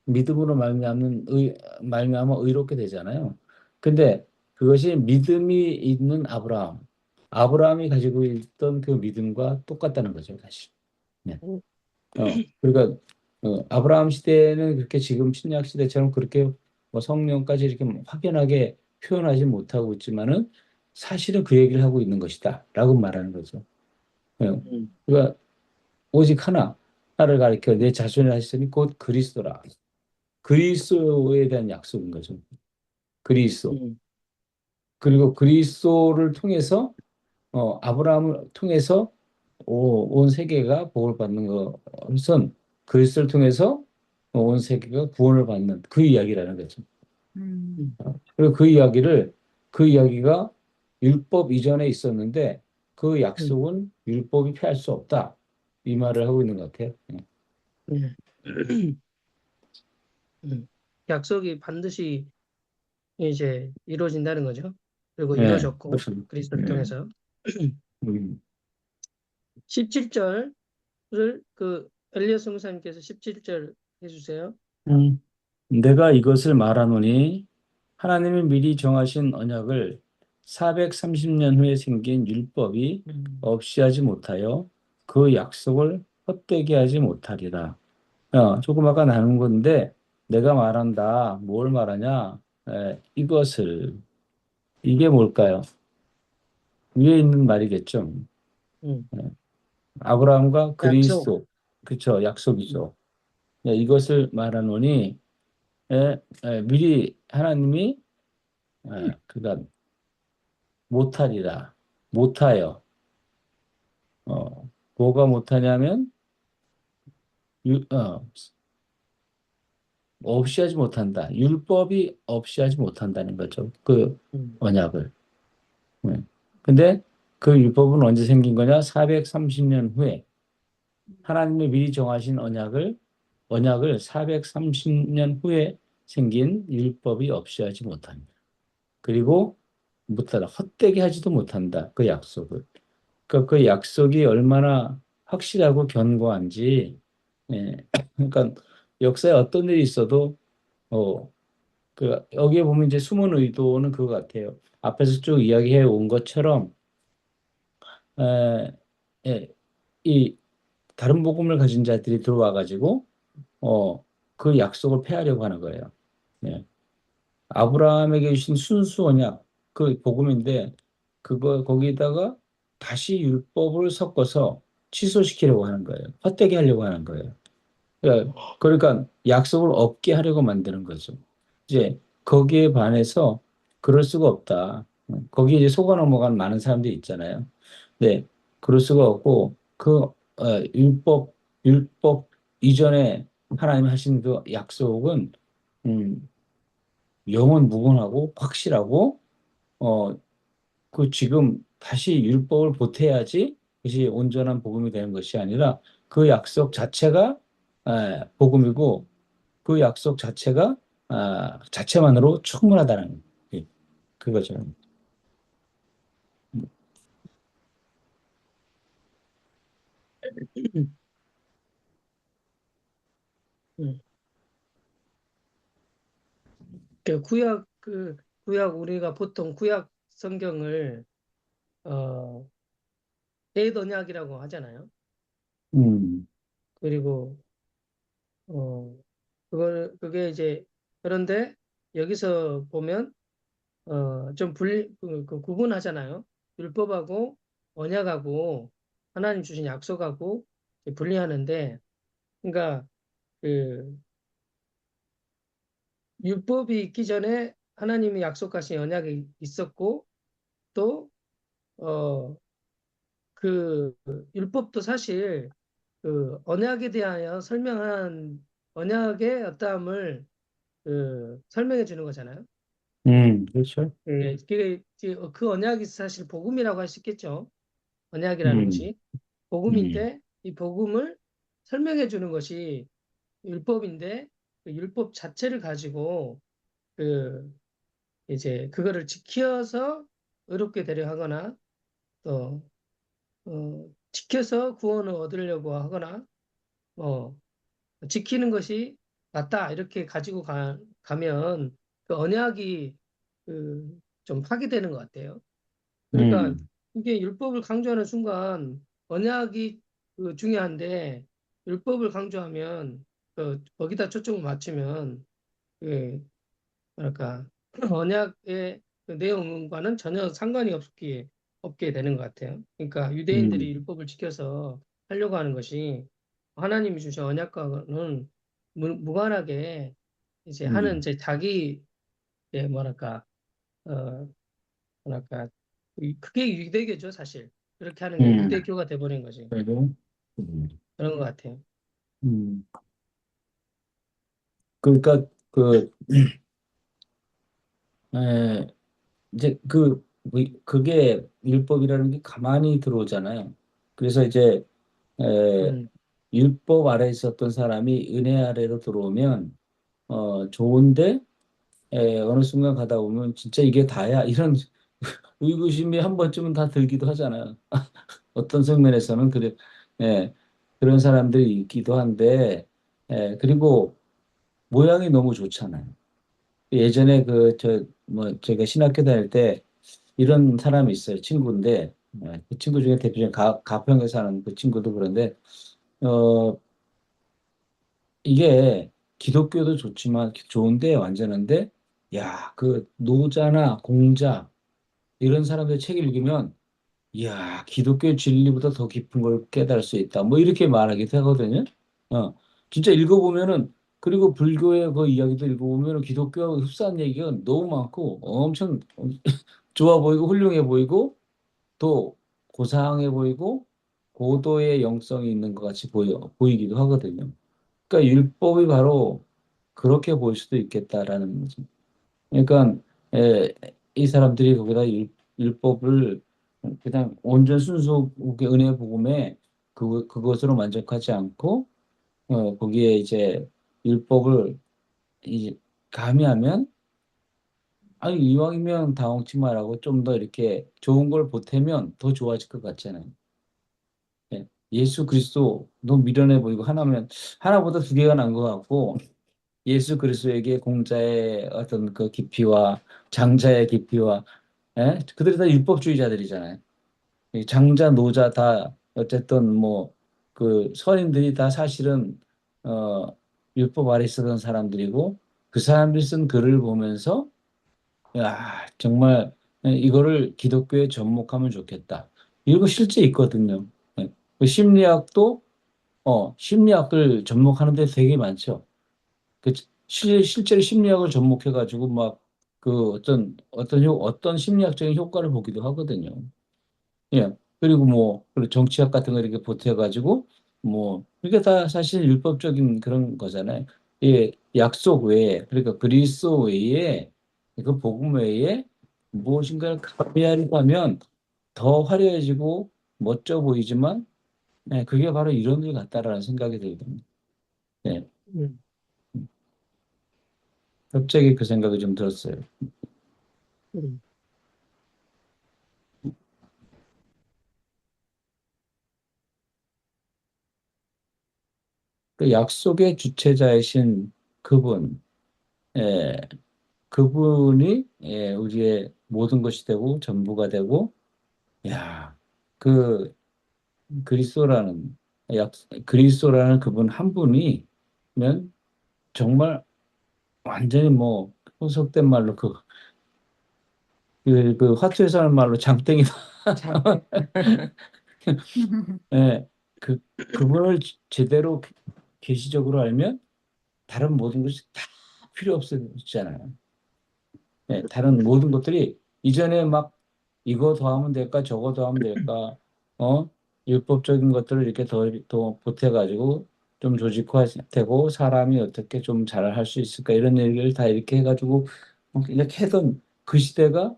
믿음으로 말미암아 의롭게 되잖아요. 근데 그것이 믿음이 있는 아브라함이 가지고 있던 그 믿음과 똑같다는 거죠, 사실. 네. 그러니까 아브라함 시대는 그렇게 지금 신약 시대처럼 그렇게 뭐 성령까지 이렇게 확연하게 표현하지 못하고 있지만은 사실은 그 얘기를 하고 있는 것이다라고 말하는 거죠. 예. 그러니까 오직 하나를 가리켜 내 자손을 하시니 곧 그리스도라. 그리스도에 대한 약속인 거죠. 그리스도. 그리고 그리스도를 통해서 아브라함을 통해서 온 세계가 복을 받는 것은 그리스도를 통해서 온 세계가 구원을 받는 그 이야기라는 거죠. 음. 그리고 그 이야기가 율법 이전에 있었는데 그 약속은 율법이 피할 수 없다. 이 말을 하고 있는 것 같아요. 네. 약속이 반드시 이제 이루어진다는 거죠. 그리고 네, 이루어졌고 그렇습니다. 그리스도를 네. 통해서 음. 17절을 그 엘리야 성사님께서 17절 해주세요. 내가 이것을 말하노니 하나님이 미리 정하신 언약을 430년 후에 생긴 율법이 없이 하지 못하여 그 약속을 헛되게 하지 못하리라. 조금 아까 나눈 건데 내가 말한다. 뭘 말하냐? 이것을. 이게 뭘까요? 위에 있는 말이겠죠. 음, 예, 아브라함과 약속. 그리스도. 그쵸, 약속이죠. 이것을 말하노니 미리 하나님이 그러니까 못하리라. 못하여. 뭐가 못하냐면 유, 어, 없이 하지 못한다. 율법이 없이 하지 못한다는 거죠. 그 음, 언약을. 네. 근데 그 율법은 언제 생긴 거냐? 430년 후에 하나님이 미리 정하신 언약을 430년 후에 생긴 율법이 없이 하지 못합니다. 그리고 못하다. 헛되게 하지도 못한다. 그 약속을. 그 약속이 얼마나 확실하고 견고한지, 예. 그러니까 역사에 어떤 일이 있어도, 여기에 보면 이제 숨은 의도는 그거 같아요. 앞에서 쭉 이야기해 온 것처럼, 에, 예, 이 다른 복음을 가진 자들이 들어와 가지고, 그 약속을 폐하려고 하는 거예요. 예. 아브라함에게 주신 순수 언약, 그 복음인데, 거기다가 다시 율법을 섞어서 취소시키려고 하는 거예요. 헛되게 하려고 하는 거예요. 그러니까 약속을 없게 하려고 만드는 거죠. 이제 거기에 반해서 그럴 수가 없다. 거기에 이제 속아 넘어간 많은 사람들이 있잖아요. 네, 그럴 수가 없고 율법 이전에 하나님 하신 그 약속은 음, 영원 무궁하고 확실하고 어, 지금 다시 율법을 보태야지 그것이 온전한 복음이 되는 것이 아니라 그 약속 자체가 복음이고 그 약속 자체가 자체만으로 충분하다는 그거죠. 음. 구약 우리가 보통 구약 성경을 어, 옛 언약이라고 하잖아요. 음, 그리고 그게 이제 그런데 여기서 보면 좀 구분하잖아요. 율법하고 언약하고 하나님 주신 약속하고 분리하는데, 그러니까 그 율법이 있기 전에 하나님이 약속하신 언약이 있었고 또 그 율법도 사실 그 언약에 대하여 설명한 언약의 어떠함을 설명해 주는 거잖아요. 그렇죠. 그 언약이 사실 복음이라고 할 수 있겠죠. 언약이라는 음, 것이 음, 복음인데 이 복음을 설명해 주는 것이 율법인데 그 율법 자체를 가지고 그 이제 그거를 지켜서 의롭게 되려 하거나 또 지켜서 구원을 얻으려고 하거나 뭐 지키는 것이 맞다 이렇게 가지고 가면 그 언약이 좀 파괴되는 것 같아요. 그러니까 음, 이게 율법을 강조하는 순간 언약이 중요한데 율법을 강조하면 거기다 초점을 맞추면 그 뭐랄까 언약의 그 내용과는 전혀 상관이 없게 되는 것 같아요. 그러니까 유대인들이 음, 율법을 지켜서 하려고 하는 것이 하나님이 주신 언약과는 무관하게 이제 하는 음, 이제 자기 뭐랄까 어 뭐랄까 그게 유대교죠 사실. 그렇게 하는 게 음. 유대교가 돼버린 거지. 그리고, 음, 그런 것 같아요. 음. 그러니까 에, 이제 그게 율법이라는 게 가만히 들어오잖아요. 그래서 이제 에, 음, 율법 아래 있었던 사람이 은혜 아래로 들어오면 좋은데 어느 순간 가다 보면 진짜 이게 다야 이런 의구심이 한 번쯤은 다 들기도 하잖아요. 어떤 측면에서는 그래, 예, 그런 사람들이 있기도 한데, 그리고 모양이 너무 좋잖아요. 예전에 제가 신학교 다닐 때 이런 사람이 있어요. 친구인데, 그 친구 중에 대표적인 가평에 사는 그 친구도 그런데, 어, 이게 기독교도 좋은데, 완전한데, 야, 그 노자나 공자, 이런 사람들 책 읽으면 이야, 기독교 진리보다 더 깊은 걸 깨달을 수 있다. 뭐 이렇게 말하기도 하거든요. 어, 진짜 읽어보면은 그리고 불교의 그 이야기도 읽어보면은 기독교와 흡사한 얘기가 너무 많고 엄청 좋아 보이고 훌륭해 보이고 또 고상해 보이고 고도의 영성이 있는 것 같이 보이기도 하거든요. 그러니까 율법이 바로 그렇게 보일 수도 있겠다라는 거죠. 그러니까 에, 이 사람들이 거기다 율법을 그냥 온전 순수 은혜 복음에 그것으로 만족하지 않고 거기에 이제 율법을 이제 가미하면 아니 이왕이면 다홍치 말하고 좀 더 이렇게 좋은 걸 보태면 더 좋아질 것 같잖아요. 예. 예수 그리스도 너무 미련해 보이고 하나보다 두 개가 난 것 같고 예수 그리스도에게 공자의 어떤 그 깊이와 장자의 깊이와 그들이 다 율법주의자들이잖아요. 이 장자, 노자 다 어쨌든 뭐 그 선인들이 다 사실은 어 율법 아래 있었던 사람들이고 그 사람들이 쓴 글을 보면서 야 정말 이거를 기독교에 접목하면 좋겠다. 이거 실제 있거든요. 예. 그 심리학도 심리학을 접목하는 데 되게 많죠. 그 실제로 심리학을 접목해가지고 막 그 어떤 심리학적인 효과를 보기도 하거든요. 예. 그리고 그리고 정치학 같은 거 이렇게 보태가지고 이게 다 사실 율법적인 그런 거잖아요. 예, 약속 외에 그러니까 그리스도 외에 그 복음 외에 무엇인가를 가미하려고 하면 더 화려해지고 멋져 보이지만 그게 바로 이런 일 같다라는 생각이 들거든요. 예. 음, 갑자기 그 생각이 좀 들었어요. 음, 그 약속의 주체자이신 그분, 예, 그분이 우리의 모든 것이 되고 전부가 되고, 야, 그 그리스도라는 약 그리스도라는 그분 한 분이면 정말 완전히 후속된 말로 그 화투에서 하는 말로 장땡이다. 장땡. 예, 그 그분을 제대로 계시적으로 알면 다른 모든 것이 다 필요 없어지잖아요. 다른 모든 것들이 이전에 막 이거 더 하면 될까, 저거 더 하면 될까, 율법적인 것들을 이렇게 더 보태가지고 좀 조직화되고 사람이 어떻게 좀 잘 할 수 있을까 이런 얘기를 다 이렇게 해가지고 이렇게 하던 그 시대가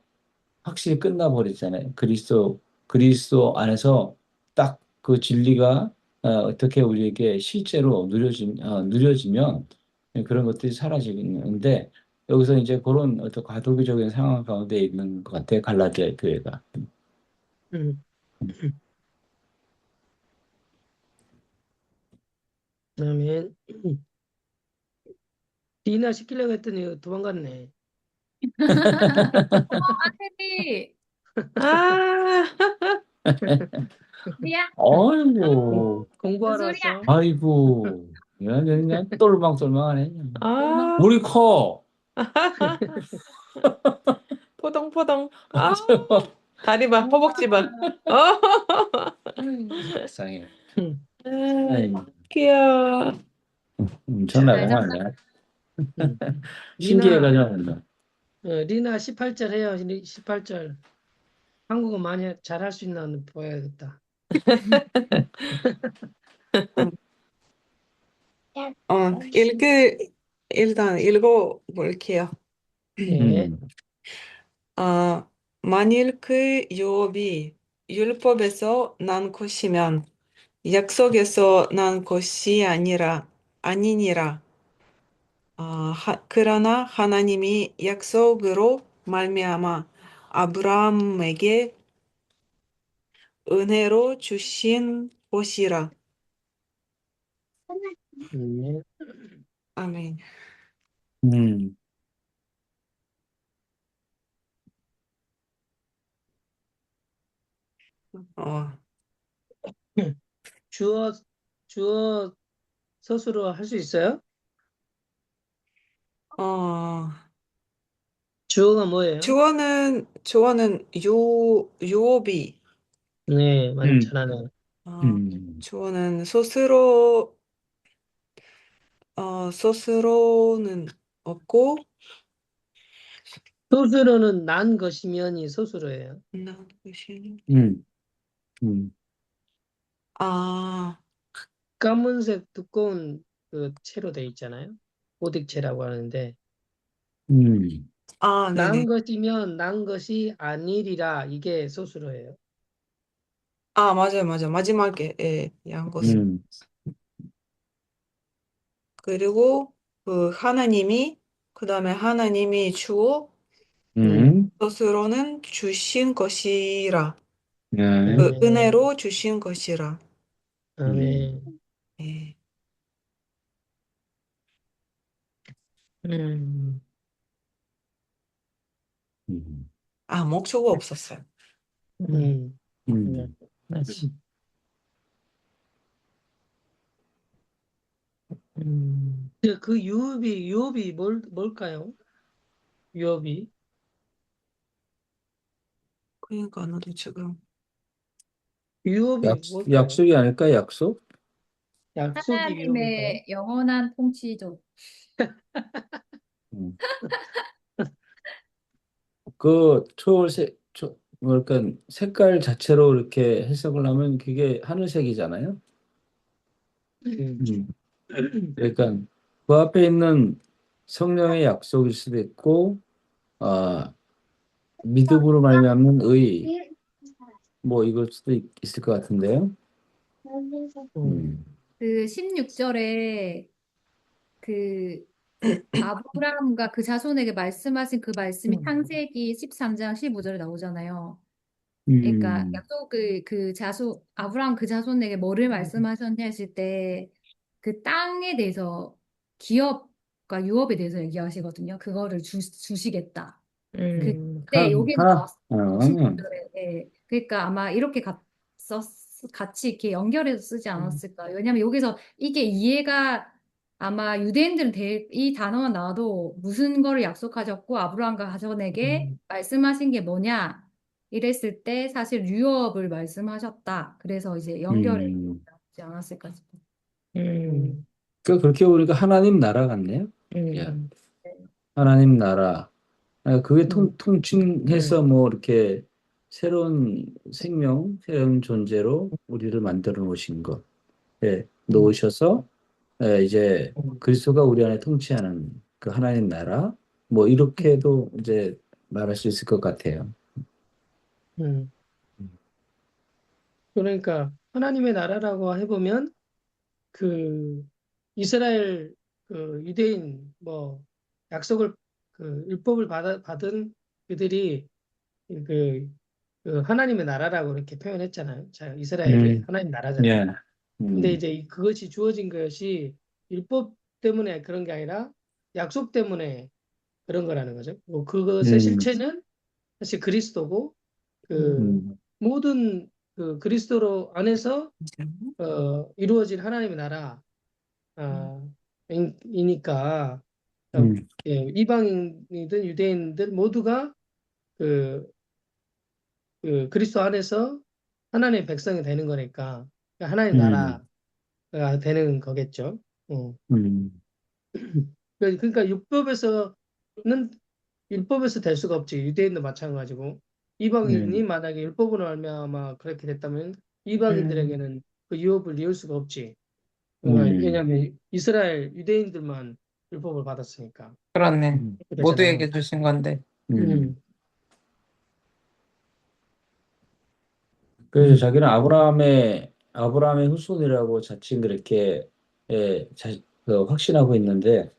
확실히 끝나버렸잖아요. 그리스도 그리스도 안에서 딱 그 진리가 어떻게 우리에게 실제로 누려지면 그런 것들이 사라지는데 여기서 이제 그런 어떤 과도기적인 상황 가운데 있는 것 같아요. 갈라디아 교회가. 음. 그다음에 디나 시키려고 했더니 도망갔네. 아들이 아, 미야 아이고, 무슨 공부하러 소리야? 왔어? 아이고, 그냥 똘망똘망하네. 엄마 아, 우리 커. 포동포동. 아, 맞아. 다리 봐, 허벅지 봐. 어, 세상에. 아, 아이고, 귀여워. 잘 엄청나고 잤다. 말이야. 음. 리나, 신기해가지고 말이야. 리나 18절 해요. 18절. 한국어 많이 잘할 수 있나 보야겠다. 일단 읽어볼게요. 예. 음, 만일 그 유업이 율법에서 난 것이면 약속에서 난 것이 아니니라. 그러나 하나님이 약속으로 말미암아 아브라함에게 은혜로 주신 것이라. 예. 아멘. 음, 어, 주어, 주어 서술어 할 수 있어요? 어, 주어가 뭐예요? 주어는 유업이. 네, 많이 음, 잘하네. 어, 음, 주어는 스스로는 없고, 서술어는 난 것이면이 서술어예요. 난 것이, 음, 음, 아, 까만색 두꺼운 그 채로 돼 있잖아요. 오딕체라고 하는데, 음, 난 네네. 것이면 난 것이 아니리라. 이게 서술어예요. 맞아요. 마지막에, 예, 양 것은. 음, 그리고, 그 다음에 하나님이 주어, 음, 스스로는 주신 것이라. 네, 아멘, 은혜로 주신 것이라. 음, 아멘. 예. 음, 음, 목초가 없었어요. 음, 네, 음. 맞지. 그 유업이 뭘까요? 유업이. 그러니까 나도 지금, 약, 유업이 뭘까요? 약속이 아닐까, 약속? 약속이 유업일까요? 하나님의 영원한 통치죠. 음. 그 뭐랄까, 색깔 자체로 이렇게 해석을 하면 그게 하늘색이잖아요. 음, 음. 그러니까 그 앞에 있는 성령의 약속일 수도 있고, 아, 믿음으로 말미암는 의, 뭐 이걸 수도 있을 것 같은데요. 음, 음, 그 16절에 그 아브라함과 그 자손에게 말씀하신 그 말씀이 창세기 13장 15절에 나오잖아요. 그러니까 음, 약속을 그 자손 아브라함 그 자손에게 뭐를 말씀하셨냐 했을 때 그 땅에 대해서 기업과 유업에 대해서 얘기하시거든요. 그거를 주시겠다. 그때 여기서 나왔어요. 어, 16절에. 예. 그러니까 아마 이렇게 같이 이렇게 연결해서 쓰지 않았을까. 왜냐면 여기서 이게 이해가 아마 유대인들은 이 단어가 나와도 무슨 거를 약속하셨고 아브라함과 가정에게 말씀하신 게 뭐냐 이랬을 때 사실 유업을 말씀하셨다. 그래서 이제 연결해 음. 지 않았을까 싶어요. 음, 그렇게 보니까 하나님 나라 같네요. 예, 음, 하나님 나라. 그게 음, 통칭해서 뭐 이렇게 새로운 생명, 새로운 존재로 우리를 만들어 놓으신 것, 예, 음, 놓으셔서 이제 그리스도가 우리 안에 통치하는 그 하나님 나라, 뭐 음, 이렇게도 이제 말할 수 있을 것 같아요. 음. 그러니까 하나님의 나라라고 해보면 그 이스라엘 그 유대인 뭐 약속을 그 율법을 받은 그들이 그, 그 하나님의 나라라고 이렇게 표현했잖아요. 자, 이스라엘이 음, 하나님 나라잖아요. 예, 근데 음, 이제 그것이 주어진 것이 율법 때문에 그런 게 아니라 약속 때문에 그런 거라는 거죠. 뭐 그것의 음, 실체는 사실 그리스도고 그 음, 모든 그 그리스도로 안에서 이루어진 하나님의 나라 이니까 음, 예, 이방인이든 유대인들 모두가 그, 그 그리스도 안에서 하나님의 백성이 되는 거니까 하나님 음, 나라가 되는 거겠죠. 어. 음, 그러니까 율법에서 될 수가 없지. 유대인도 마찬가지고 이방인이 음, 만약에 율법으로 말미암아 그렇게 됐다면 음, 이방인들에게는 그 유업을 이을 수가 없지. 음, 왜냐하면 이스라엘 유대인들만 율법을 받았으니까 그렇네. 음, 그렇게 되잖아요. 모두에게 주신 건데. 음. 음, 그래서 자기는 아브라함의 후손이라고 자칭 그렇게 예, 확신하고 있는데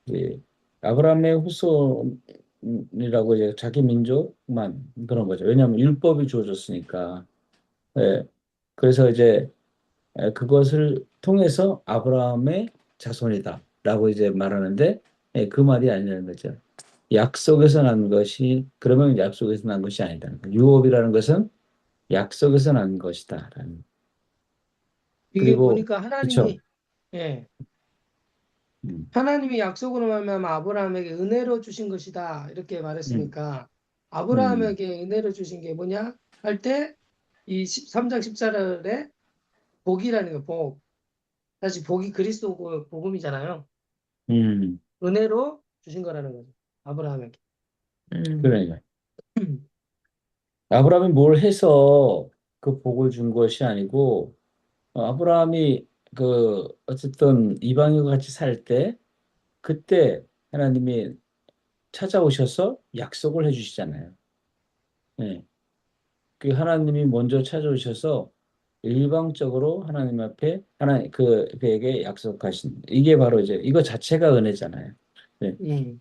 이 아브라함의 후손이라고 이제 자기 민족만 그런 거죠. 왜냐하면 율법이 주어졌으니까. 예, 그래서 이제 그것을 통해서 아브라함의 자손이다라고 이제 말하는데 그 말이 아니라는 거죠. 약속에서 난 것이 그러면 약속에서 난 것이 아니다는 거예요. 유업이라는 것은 약속에서 난 것이다라는. 이게 그리고 보니까 그렇죠. 예, 음, 하나님이 약속으로 말미암아 아브라함에게 은혜로 주신 것이다 이렇게 음, 말했으니까 음, 아브라함에게 은혜로 주신 게 뭐냐 할 때 이 3장 14절에 복이라는 거 복. 사실 복이 그리스도 복음이잖아요. 음. 은혜로 주신 거라는 거죠. 아브라함에게. 음, 그러니까 아브라함이 뭘 해서 그 복을 준 것이 아니고 아브라함이 그 어쨌든 이방인과 같이 살 때 그때 하나님이 찾아오셔서 약속을 해주시잖아요. 예. 그 하나님이 먼저 찾아오셔서 일방적으로 하나님 앞에 그에게 약속하신 이게 바로 이제 이거 자체가 은혜잖아요. 예. 음,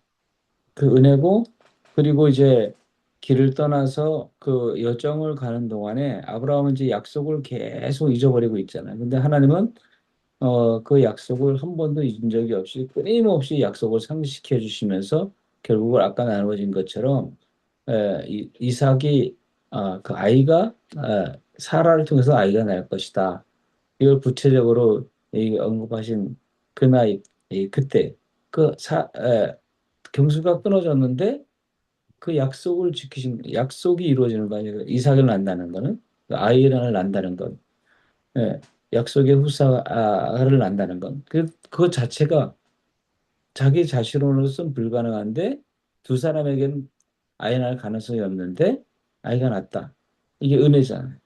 그 은혜고 그리고 이제 길을 떠나서 그 여정을 가는 동안에 아브라함은 이제 약속을 계속 잊어버리고 있잖아요. 근데 하나님은 그 약속을 한 번도 잊은 적이 없이 끊임없이 약속을 상기시켜 주시면서 결국은 아까 나누어진 것처럼 이삭이 그 아이가 사라를 통해서 아이가 날 것이다. 이걸 구체적으로 언급하신 그 나이 그때 경수가 끊어졌는데 그 약속을 지키신 약속이 이루어지는 거 아니에요. 이삭을 낳는다는 거는 그 아이를 낳는다는 건 예, 약속의 후사를 낳는다는 건 그 자체가 자기 자신으로서는 불가능한데 두 사람에게는 아이 낳을 가능성이 없는데 아이가 낳았다. 이게 은혜잖아요.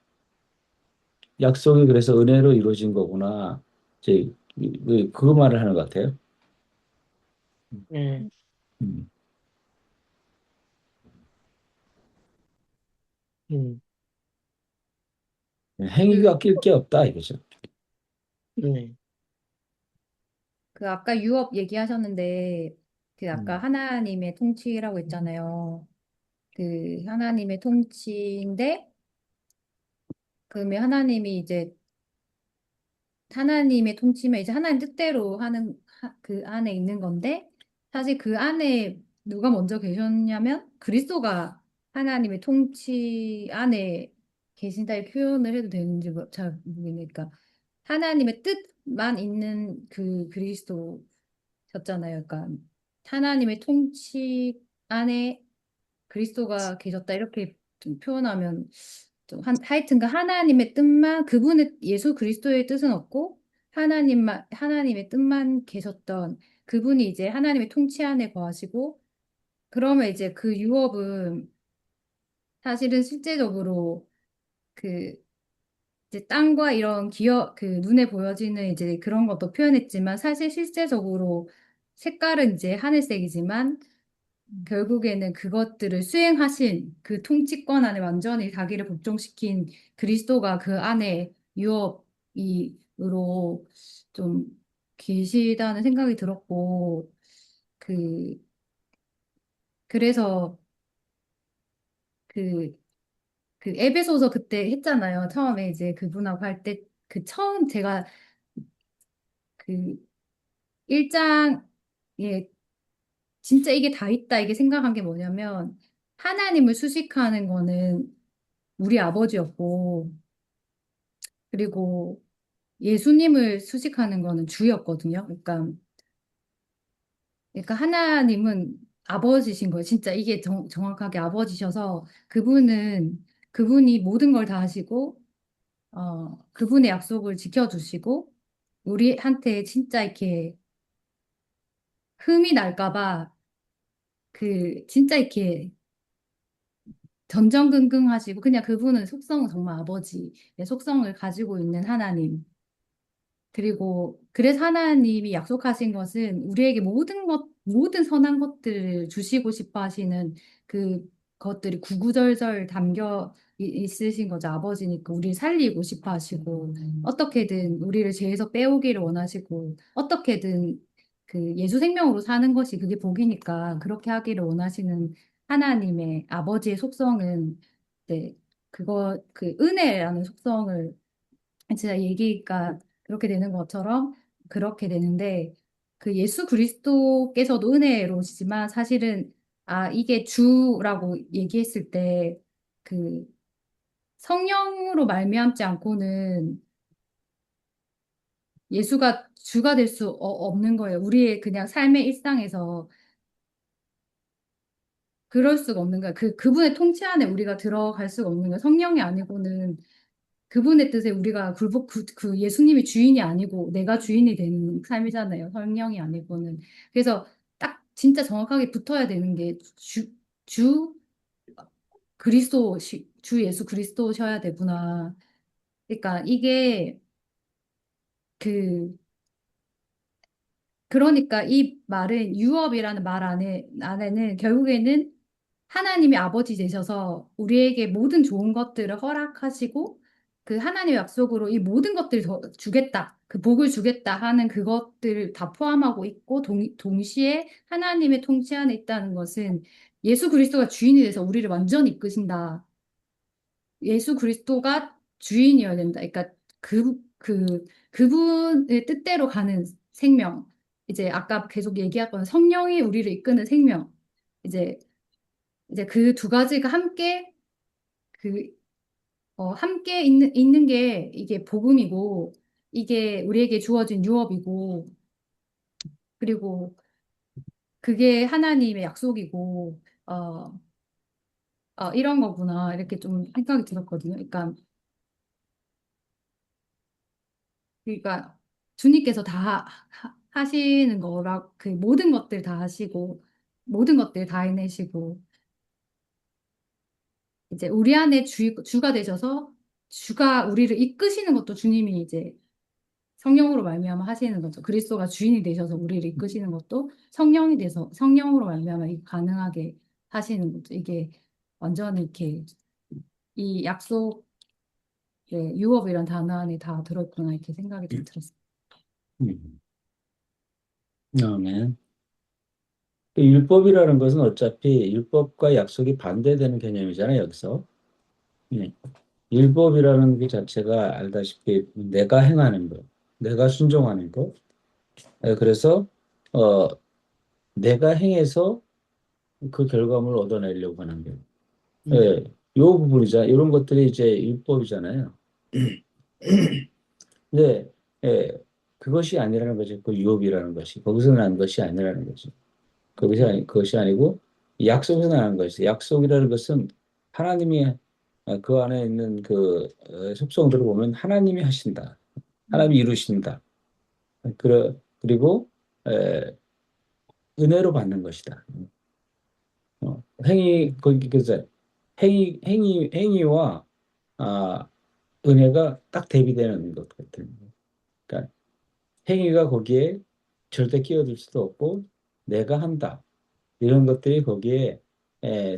약속이 그래서 은혜로 이루어진 거구나. 이제 그 말을 하는 것 같아요. 예, 음. 음, 그, 행위가 낄 게 없다 이거죠. 예, 그 아까 유업 얘기하셨는데 그 아까 음. 하나님의 통치라고 했잖아요. 그 하나님의 통치인데 그러면 하나님이 이제 하나님의 통치면 이제 하나님 뜻대로 하는 그 안에 있는 건데 사실 그 안에 누가 먼저 계셨냐면 그리스도가 하나님의 통치 안에 계신다 이 표현을 해도 되는지 잘 모르겠으니까 하나님의 뜻만 있는 그 그리스도셨잖아요. 그러니까 하나님의 통치 안에 그리스도가 계셨다 이렇게 좀 표현하면 좀 하여튼 그 하나님의 뜻만 그분의 예수 그리스도의 뜻은 없고 하나님의 뜻만 계셨던 그분이 이제 하나님의 통치 안에 거하시고 그러면 이제 그 유업은 사실은 실제적으로 그 이제 땅과 이런 기업 그 눈에 보여지는 이제 그런 것도 표현했지만 사실 실제적으로 색깔은 이제 하늘색이지만 결국에는 그것들을 수행하신 그 통치권 안에 완전히 자기를 복종시킨 그리스도가 그 안에 유업이로 좀 계시다는 생각이 들었고, 그, 그래서 그, 그 에베소서 그때 했잖아요. 처음에 이제 그분하고 할 때, 그 처음 제가 그 1장에 진짜 이게 다 있다, 이게 생각한 게 뭐냐면, 하나님을 수식하는 거는 우리 아버지였고, 그리고 예수님을 수식하는 거는 주였거든요. 그러니까 하나님은 아버지신 거예요. 진짜 이게 정확하게 아버지셔서 그분이 모든 걸 다 하시고, 그분의 약속을 지켜주시고, 우리한테 진짜 이렇게 흠이 날까 봐, 진짜 이렇게 전전긍긍하시고, 그냥 그분은 속성은 정말 아버지의 속성을 가지고 있는 하나님. 그리고 그래서 하나님이 약속하신 것은 우리에게 모든 선한 것들을 주시고 싶어 하시는 그 것들이 구구절절 담겨 있으신 거죠. 아버지니까 우리를 살리고 싶어 하시고, 어떻게든 우리를 죄에서 빼오기를 원하시고, 어떻게든 그 예수 생명으로 사는 것이 그게 복이니까 그렇게 하기를 원하시는 하나님의 아버지의 속성은, 네, 그 은혜라는 속성을 진짜 얘기가 그렇게 되는 것처럼 그렇게 되는데, 그 예수 그리스도께서도 은혜로우시지만 사실은 이게 주라고 얘기했을 때 그 성령으로 말미암지 않고는 예수가 주가 될 수 없는 거예요. 우리의 그냥 삶의 일상에서 그럴 수가 없는 거예요. 그분의 통치 안에 우리가 들어갈 수가 없는 거예요. 성령이 아니고는 그분의 뜻에 우리가 그 예수님이 주인이 아니고 내가 주인이 되는 삶이잖아요. 성령이 아니고는. 그래서 딱 진짜 정확하게 붙어야 되는 게 주 주 예수 그리스도셔야 되구나. 그러니까 이게 그 그러니까 이 말은 유업이라는 말 안에는 결국에는 하나님이 아버지 되셔서 우리에게 모든 좋은 것들을 허락하시고 그 하나님의 약속으로 이 모든 것들을 더 주겠다. 그 복을 주겠다 하는 그것들을 다 포함하고 있고 동시에 하나님의 통치 안에 있다는 것은 예수 그리스도가 주인이 돼서 우리를 완전히 이끄신다. 예수 그리스도가 주인이어야 된다. 그러니까 그분의 뜻대로 가는 생명. 이제 아까 계속 얘기했던 성령이 우리를 이끄는 생명. 이제 그 두 가지가 그, 함께 있는 게 이게 복음이고, 이게 우리에게 주어진 유업이고, 그리고 그게 하나님의 약속이고, 이런 거구나. 이렇게 좀 생각이 들었거든요. 그러니까 주님께서 다 하시는 그 모든 것들 다 하시고 모든 것들 다 해내시고 이제 우리 안에 주가 되셔서 주가 우리를 이끄시는 것도 주님이 이제 성령으로 말미암아 하시는 거죠. 그리스도가 주인이 되셔서 우리를 이끄시는 것도 성령이 돼서 성령으로 말미암아 이게 가능하게 하시는 거죠. 이게 완전히 이렇게 이 약속의 유업이란 단어 안에 다 들어있구나 이렇게 생각이 좀 들었어요. 음. 아멘. 그 율법이라는 것은 어차피 율법과 약속이 반대되는 개념이잖아요, 여기서. 예. 율법이라는 게 자체가 알다시피 내가 행하는 것, 내가 순종하는 것. 그래서 어, 내가 행해서 그 결과물을 얻어내려고 하는 거. 예, 요 부분이자 이런 것들이 이제 율법이잖아요. 근데 그것이 아니라는 거지. 그 유업이라는 것이 거기서 난 것이 아니라는 거지. 그것이 아니고 약속에서 나는 것이. 약속이라는 것은 하나님이 그 안에 있는 그 속성들을 보면 하나님이 하신다. 하나님이 이루신다. 그리고 에, 은혜로 받는 것이다. 거기 그래서 행위와 아, 은혜가 딱 대비되는 것 같아요. 그러니까 행위가 거기에 절대 끼어들 수도 없고 내가 한다. 이런 것들이 거기에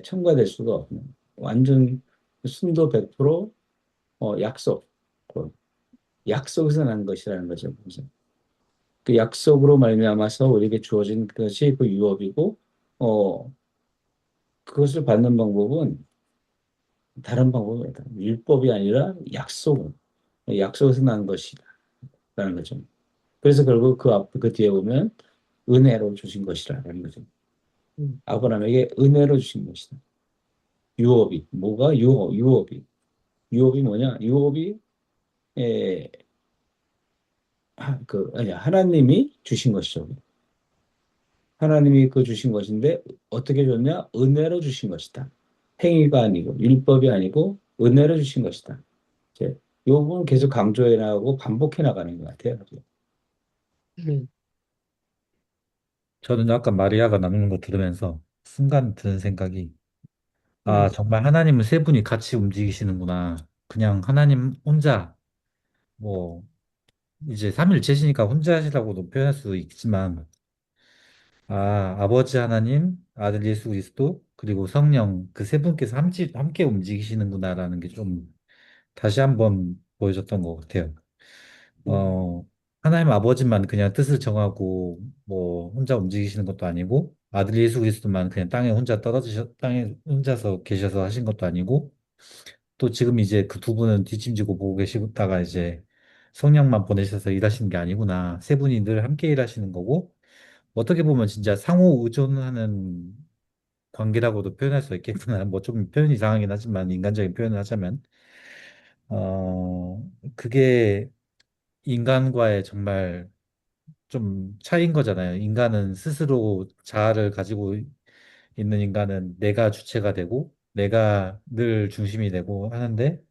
첨가될 수가 없는 완전 순도 100% 약속, 그 약속에서 난 것이라는 거죠. 그래서 그 약속으로 말미암아서 우리에게 주어진 것이 그 유업이고, 어, 그것을 받는 방법은 다른 방법이다. 율법이 아니라 약속에서 난 것이다라는 거죠. 그래서 결국 그 뒤에 보면 은혜로 주신 것이라는 거죠. 음, 아브라함에게 은혜로 주신 것이다. 유업이 뭐가 유업이 뭐냐? 유업이 에, 아니야 하나님이 주신 것이죠. 하나님이 그 주신 것인데 어떻게 줬냐? 은혜로 주신 것이다. 행위가 아니고 율법이 아니고 은혜로 주신 것이다. 이제 이 부분 계속 강조해 나가고 반복해 나가는 것 같아요. 음, 저는 아까 마리아가 나누는 거 들으면서 순간 드는 생각이, 아, 음, 정말 하나님은 세 분이 같이 움직이시는구나. 그냥 하나님 혼자, 뭐, 이제 삼일체시니까 혼자 하시라고도 표현할 수 있지만, 아, 아버지 하나님, 아들 예수 그리스도, 그리고 성령, 그 세 분께서 함께 움직이시는구나라는 게 좀 다시 한번 보여줬던 것 같아요. 음, 어, 하나님 아버지만 그냥 뜻을 정하고, 뭐, 혼자 움직이시는 것도 아니고, 아들 예수 그리스도만 그냥 땅에 혼자서 계셔서 하신 것도 아니고, 또 지금 이제 그 두 분은 뒷짐지고 보고 계시다가 이제 성령만 보내셔서 일하시는 게 아니구나. 세 분이 늘 함께 일하시는 거고, 어떻게 보면 진짜 상호 의존하는 관계라고도 표현할 수 있겠구나. 뭐 좀 표현이 이상하긴 하지만, 인간적인 표현을 하자면, 그게 인간과의 정말 좀 차이인 거잖아요. 인간은 스스로 자아를 가지고 있는 인간은 내가 주체가 되고, 내가 늘 중심이 되고 하는데,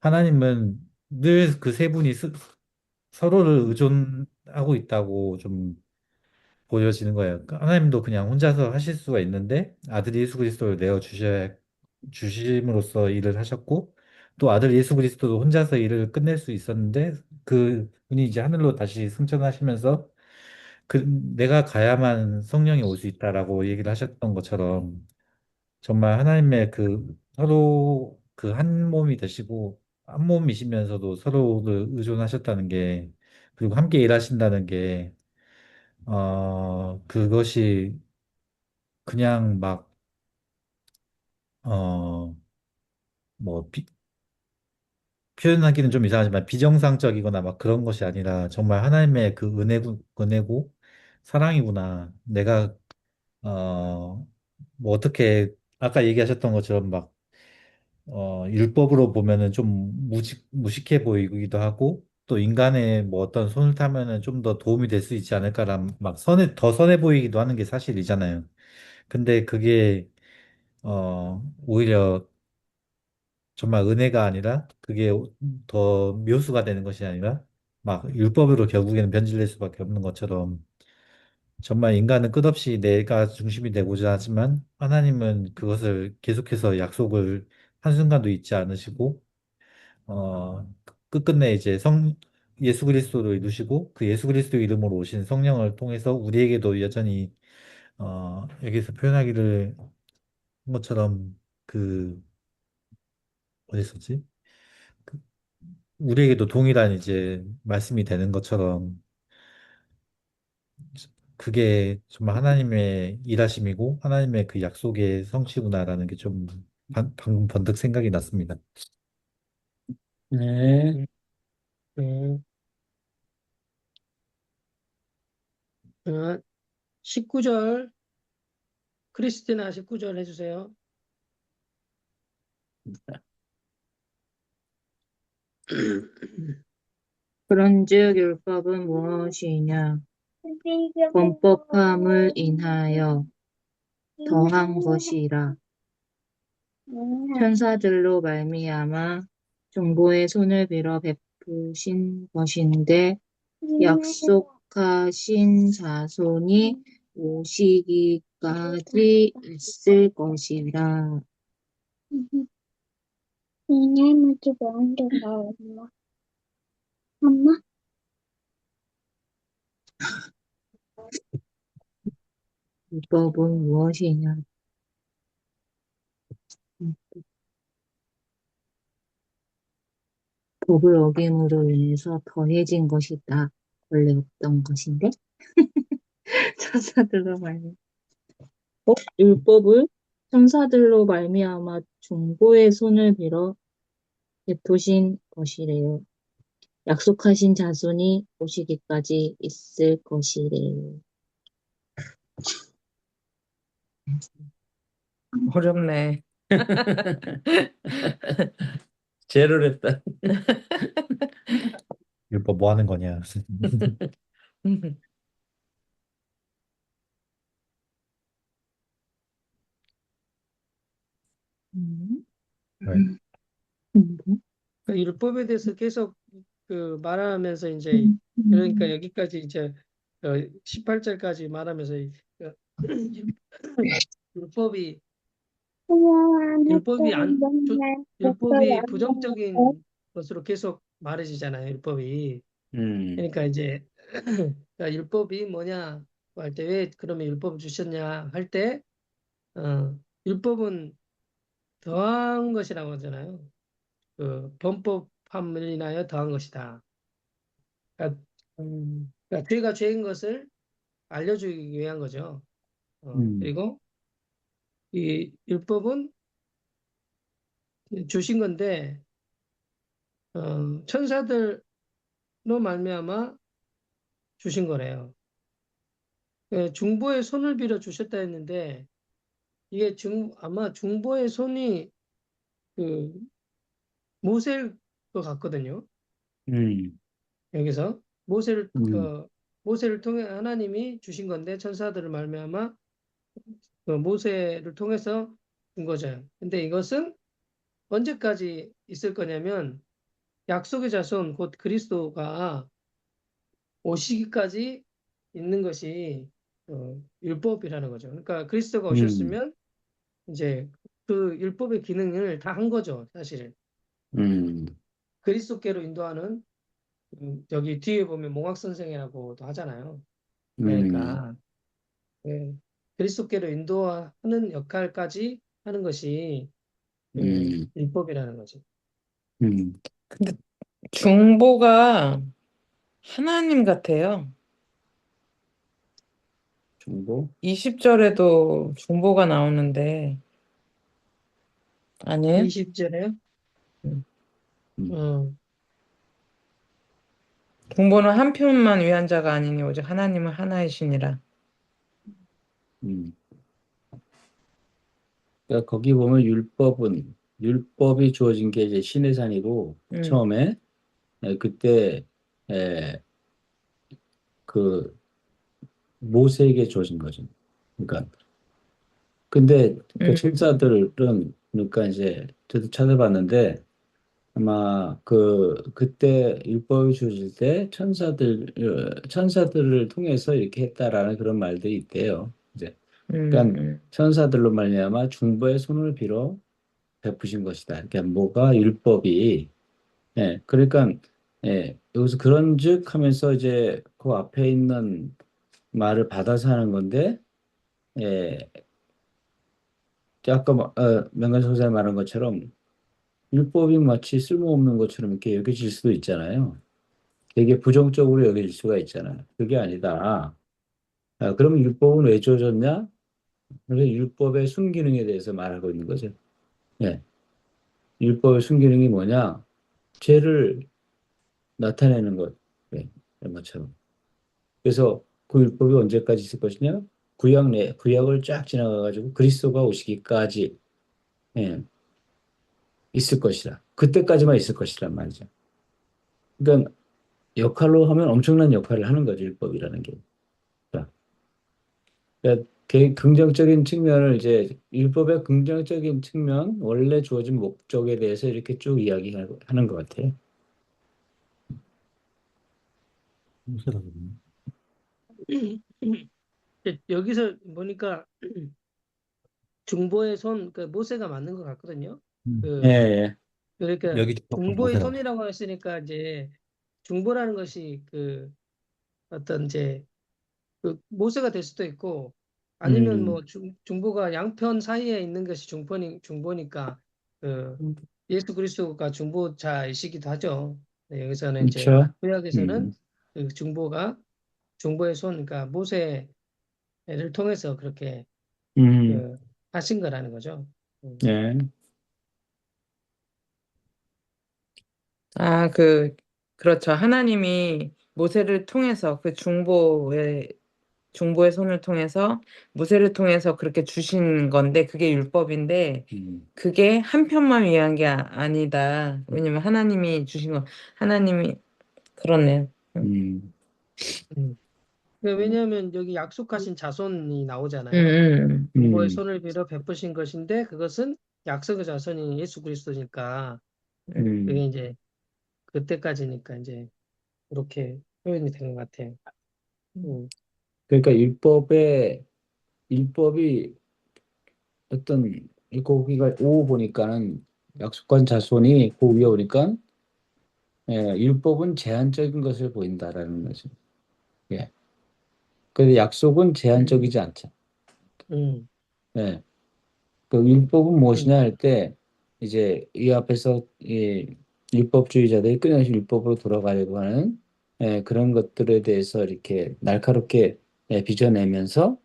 하나님은 늘 그 세 분이 서로를 의존하고 있다고 좀 보여지는 거예요. 그러니까 하나님도 그냥 혼자서 하실 수가 있는데 아들 예수 그리스도를 내어 주심으로써 일을 하셨고, 또 아들 예수 그리스도도 혼자서 일을 끝낼 수 있었는데 그 분이 이제 하늘로 다시 승천하시면서 그 내가 가야만 성령이 올 수 있다라고 얘기를 하셨던 것처럼, 정말 하나님의 그 서로 그 한 몸이 되시고 한 몸이시면서도 서로를 의존하셨다는 게, 그리고 함께 일하신다는 게, 그것이 그냥 막, 어, 뭐, 표현하기는 좀 이상하지만 비정상적이거나 막 그런 것이 아니라 정말 하나님의 그 은혜고 사랑이구나. 내가, 어, 뭐 어떻게, 아까 얘기하셨던 것처럼 막, 율법으로 보면은 좀 무식해 보이기도 하고, 또 인간의 뭐 어떤 손을 타면은 좀 더 도움이 될 수 있지 않을까란 막 더 선해 보이기도 하는 게 사실이잖아요. 근데 그게, 오히려 정말 은혜가 아니라 그게 더 묘수가 되는 것이 아니라 막 율법으로 결국에는 변질될 수밖에 없는 것처럼, 정말 인간은 끝없이 내가 중심이 되고자 하지만 하나님은 그것을 계속해서 약속을 한순간도 잊지 않으시고, 끝끝내 이제 예수 그리스도를 이루시고 그 예수 그리스도 이름으로 오신 성령을 통해서 우리에게도 여전히, 여기서 표현하기를 한 것처럼, 그 어디 있었지? 그 우리에게도 동일한 이제 말씀이 되는 것처럼, 그게 정말 하나님의 일하심이고 하나님의 그 약속의 성취구나라는 게 좀 방금 번뜩 생각이 났습니다. 네. 음, 음. 19절, 크리스티나 19절 해주세요. 그런즉 율법은 무엇이냐? 범법함을 인하여 더한 것이라. 천사들로 말미암아 정보의 손을 빌어 베푸신 것인데 약속하신 자손이 오시기까지 있을 것이라. 이네무지 뭔데가 엄마? 엄마? 율법은 무엇이냐? 법을 어김으로 인해서 더해진 것이다. 원래 없던 것인데? 천사들로 말미 율법을 천사들로 말미암아 중보의 손을 빌어 베푸신 것이래요. 약속하신 자손이 오시기까지 있을 것이래요. 어렵네. 제일 어렵다. 율법 뭐 하는 거냐? 음, 네. 음, 그 율법에 대해서 계속 그 말하면서 이제 그러니까 여기까지 이제 18절까지 말하면서 그 율법이 율법이 안 율법이 부정적인 것으로 계속 말해지잖아요. 율법이. 음, 그러니까 이제 그러니까 율법이 뭐냐 할 때 왜 그러면 율법을 주셨냐 할 때 율법은 더한 것이라고 하잖아요. 그 범법함을 인하여 더한 것이다. 그러니까, 그러니까 죄가 죄인 것을 알려주기 위한 거죠. 음, 그리고 이 율법은 주신 건데 천사들로 말미암아 주신 거래요. 중보의 손을 빌어 주셨다 했는데 이게 아마 중보의 손이 그 모세일 것 같거든요. 음, 여기서 모세를 음, 모세를 통해 하나님이 주신 건데 천사들을 말미암아 그 모세를 통해서 준 거죠. 근데 이것은 언제까지 있을 거냐면 약속의 자손 곧 그리스도가 오시기까지 있는 것이 율법이라는 거죠. 그러니까 그리스도가 음, 오셨으면 이제 그 율법의 기능을 다 한 거죠, 사실은. 음, 그리스도께로 인도하는 여기 뒤에 보면 몽학 선생이라고도 하잖아요. 음, 그러니까 예, 그리스도께로 인도하는 역할까지 하는 것이 음, 율법이라는 거죠. 음. 근데 중보가 하나님 같아요. 중보? 20절에도 중보가 나오는데 아니에요? 20절에요. 음. 음, 중보는 한 편만 위한 자가 아니니 오직 하나님은 하나이시니라. 음. 그러니까 거기 보면 율법이 주어진 게 이제 시내산이고 음, 처음에 그때 에, 그 모세에게 주어진 거죠. 그러니까 근데 그 음, 천사들은 그러니까 이제 저도 찾아봤는데 아마 그때 율법을 주실 때 천사들을 통해서 이렇게 했다라는 그런 말들이 있대요. 이제 음, 그러니까 음, 천사들로 말미암아 중보의 손을 빌어 베푸신 것이다. 그러니까 뭐가 율법이 그러니까 여기서 그런즉 하면서 이제 그 앞에 있는 말을 받아서 하는 건데 예, 아까 명관 소사에 말한 것처럼 율법이 마치 쓸모없는 것처럼 이렇게 여겨질 수도 있잖아요. 되게 부정적으로 여겨질 수가 있잖아요. 그게 아니다. 그러면 율법은 왜 주어졌냐? 그래서 율법의 순기능에 대해서 말하고 있는 거죠. 예. 율법의 순기능이 뭐냐? 죄를 나타내는 것. 예. 이런 것처럼. 그래서 그 율법이 언제까지 있을 것이냐? 구약을 쫙 지나가가지고 그리스도가 오시기까지 예, 있을 것이다. 그때까지만 있을 것이란 말이죠. 그러니까 역할로 하면 엄청난 역할을 하는 거죠, 율법이라는 게. 그러니까 긍정적인 측면을 이제 율법의 긍정적인 측면, 원래 주어진 목적에 대해서 이렇게 쭉 이야기하는 것 같아요. 여기서 보니까 중보의 손, 그 모세가 맞는 것 같거든요. 예, 그 예. 그러니까 여기 조금 중보의 모세라고. 손이라고 했으니까 이제 중보라는 것이 그 어떤 이제 그 모세가 될 수도 있고 아니면 뭐 중보가 양편 사이에 있는 것이 중보니까 그 예수 그리스도가 중보자이시기도 하죠. 네, 여기서는 이제 그렇죠. 구약에서는 그 중보의 손, 그러니까 모세를 통해서 그렇게 그 하신 거라는 거죠. 예. 아, 그렇죠. 하나님이 모세를 통해서 중보의 손을 통해서 모세를 통해서 그렇게 주신 건데 그게 율법인데 그게 한편만 위한 게 아니다. 왜냐면 하나님이 주신 건 하나님이 그렇네요. 음. 왜냐하면 여기 약속하신 자손이 음, 나오잖아요. 음, 중보의 음. 손을 빌어 베푸신 것인데 그것은 약속의 자손이 예수 그리스도니까 그게 음. 이제 그때까지니까 이제 그렇게 표현이 된 것 같아요. 음, 그러니까 율법이 어떤 거기가 오 보니까는 약속한 자손이 그 위에 오니까 율법은 제한적인 것을 보인다라는 거죠. 예. 근데 약속은 제한적이지 않죠. 음, 예. 그 율법은 무엇이냐 음, 할 때 이제 이 앞에서 이 율법주의자들이 끊임없이 율법으로 돌아가려고 하는 그런 것들에 대해서 이렇게 날카롭게 빚어내면서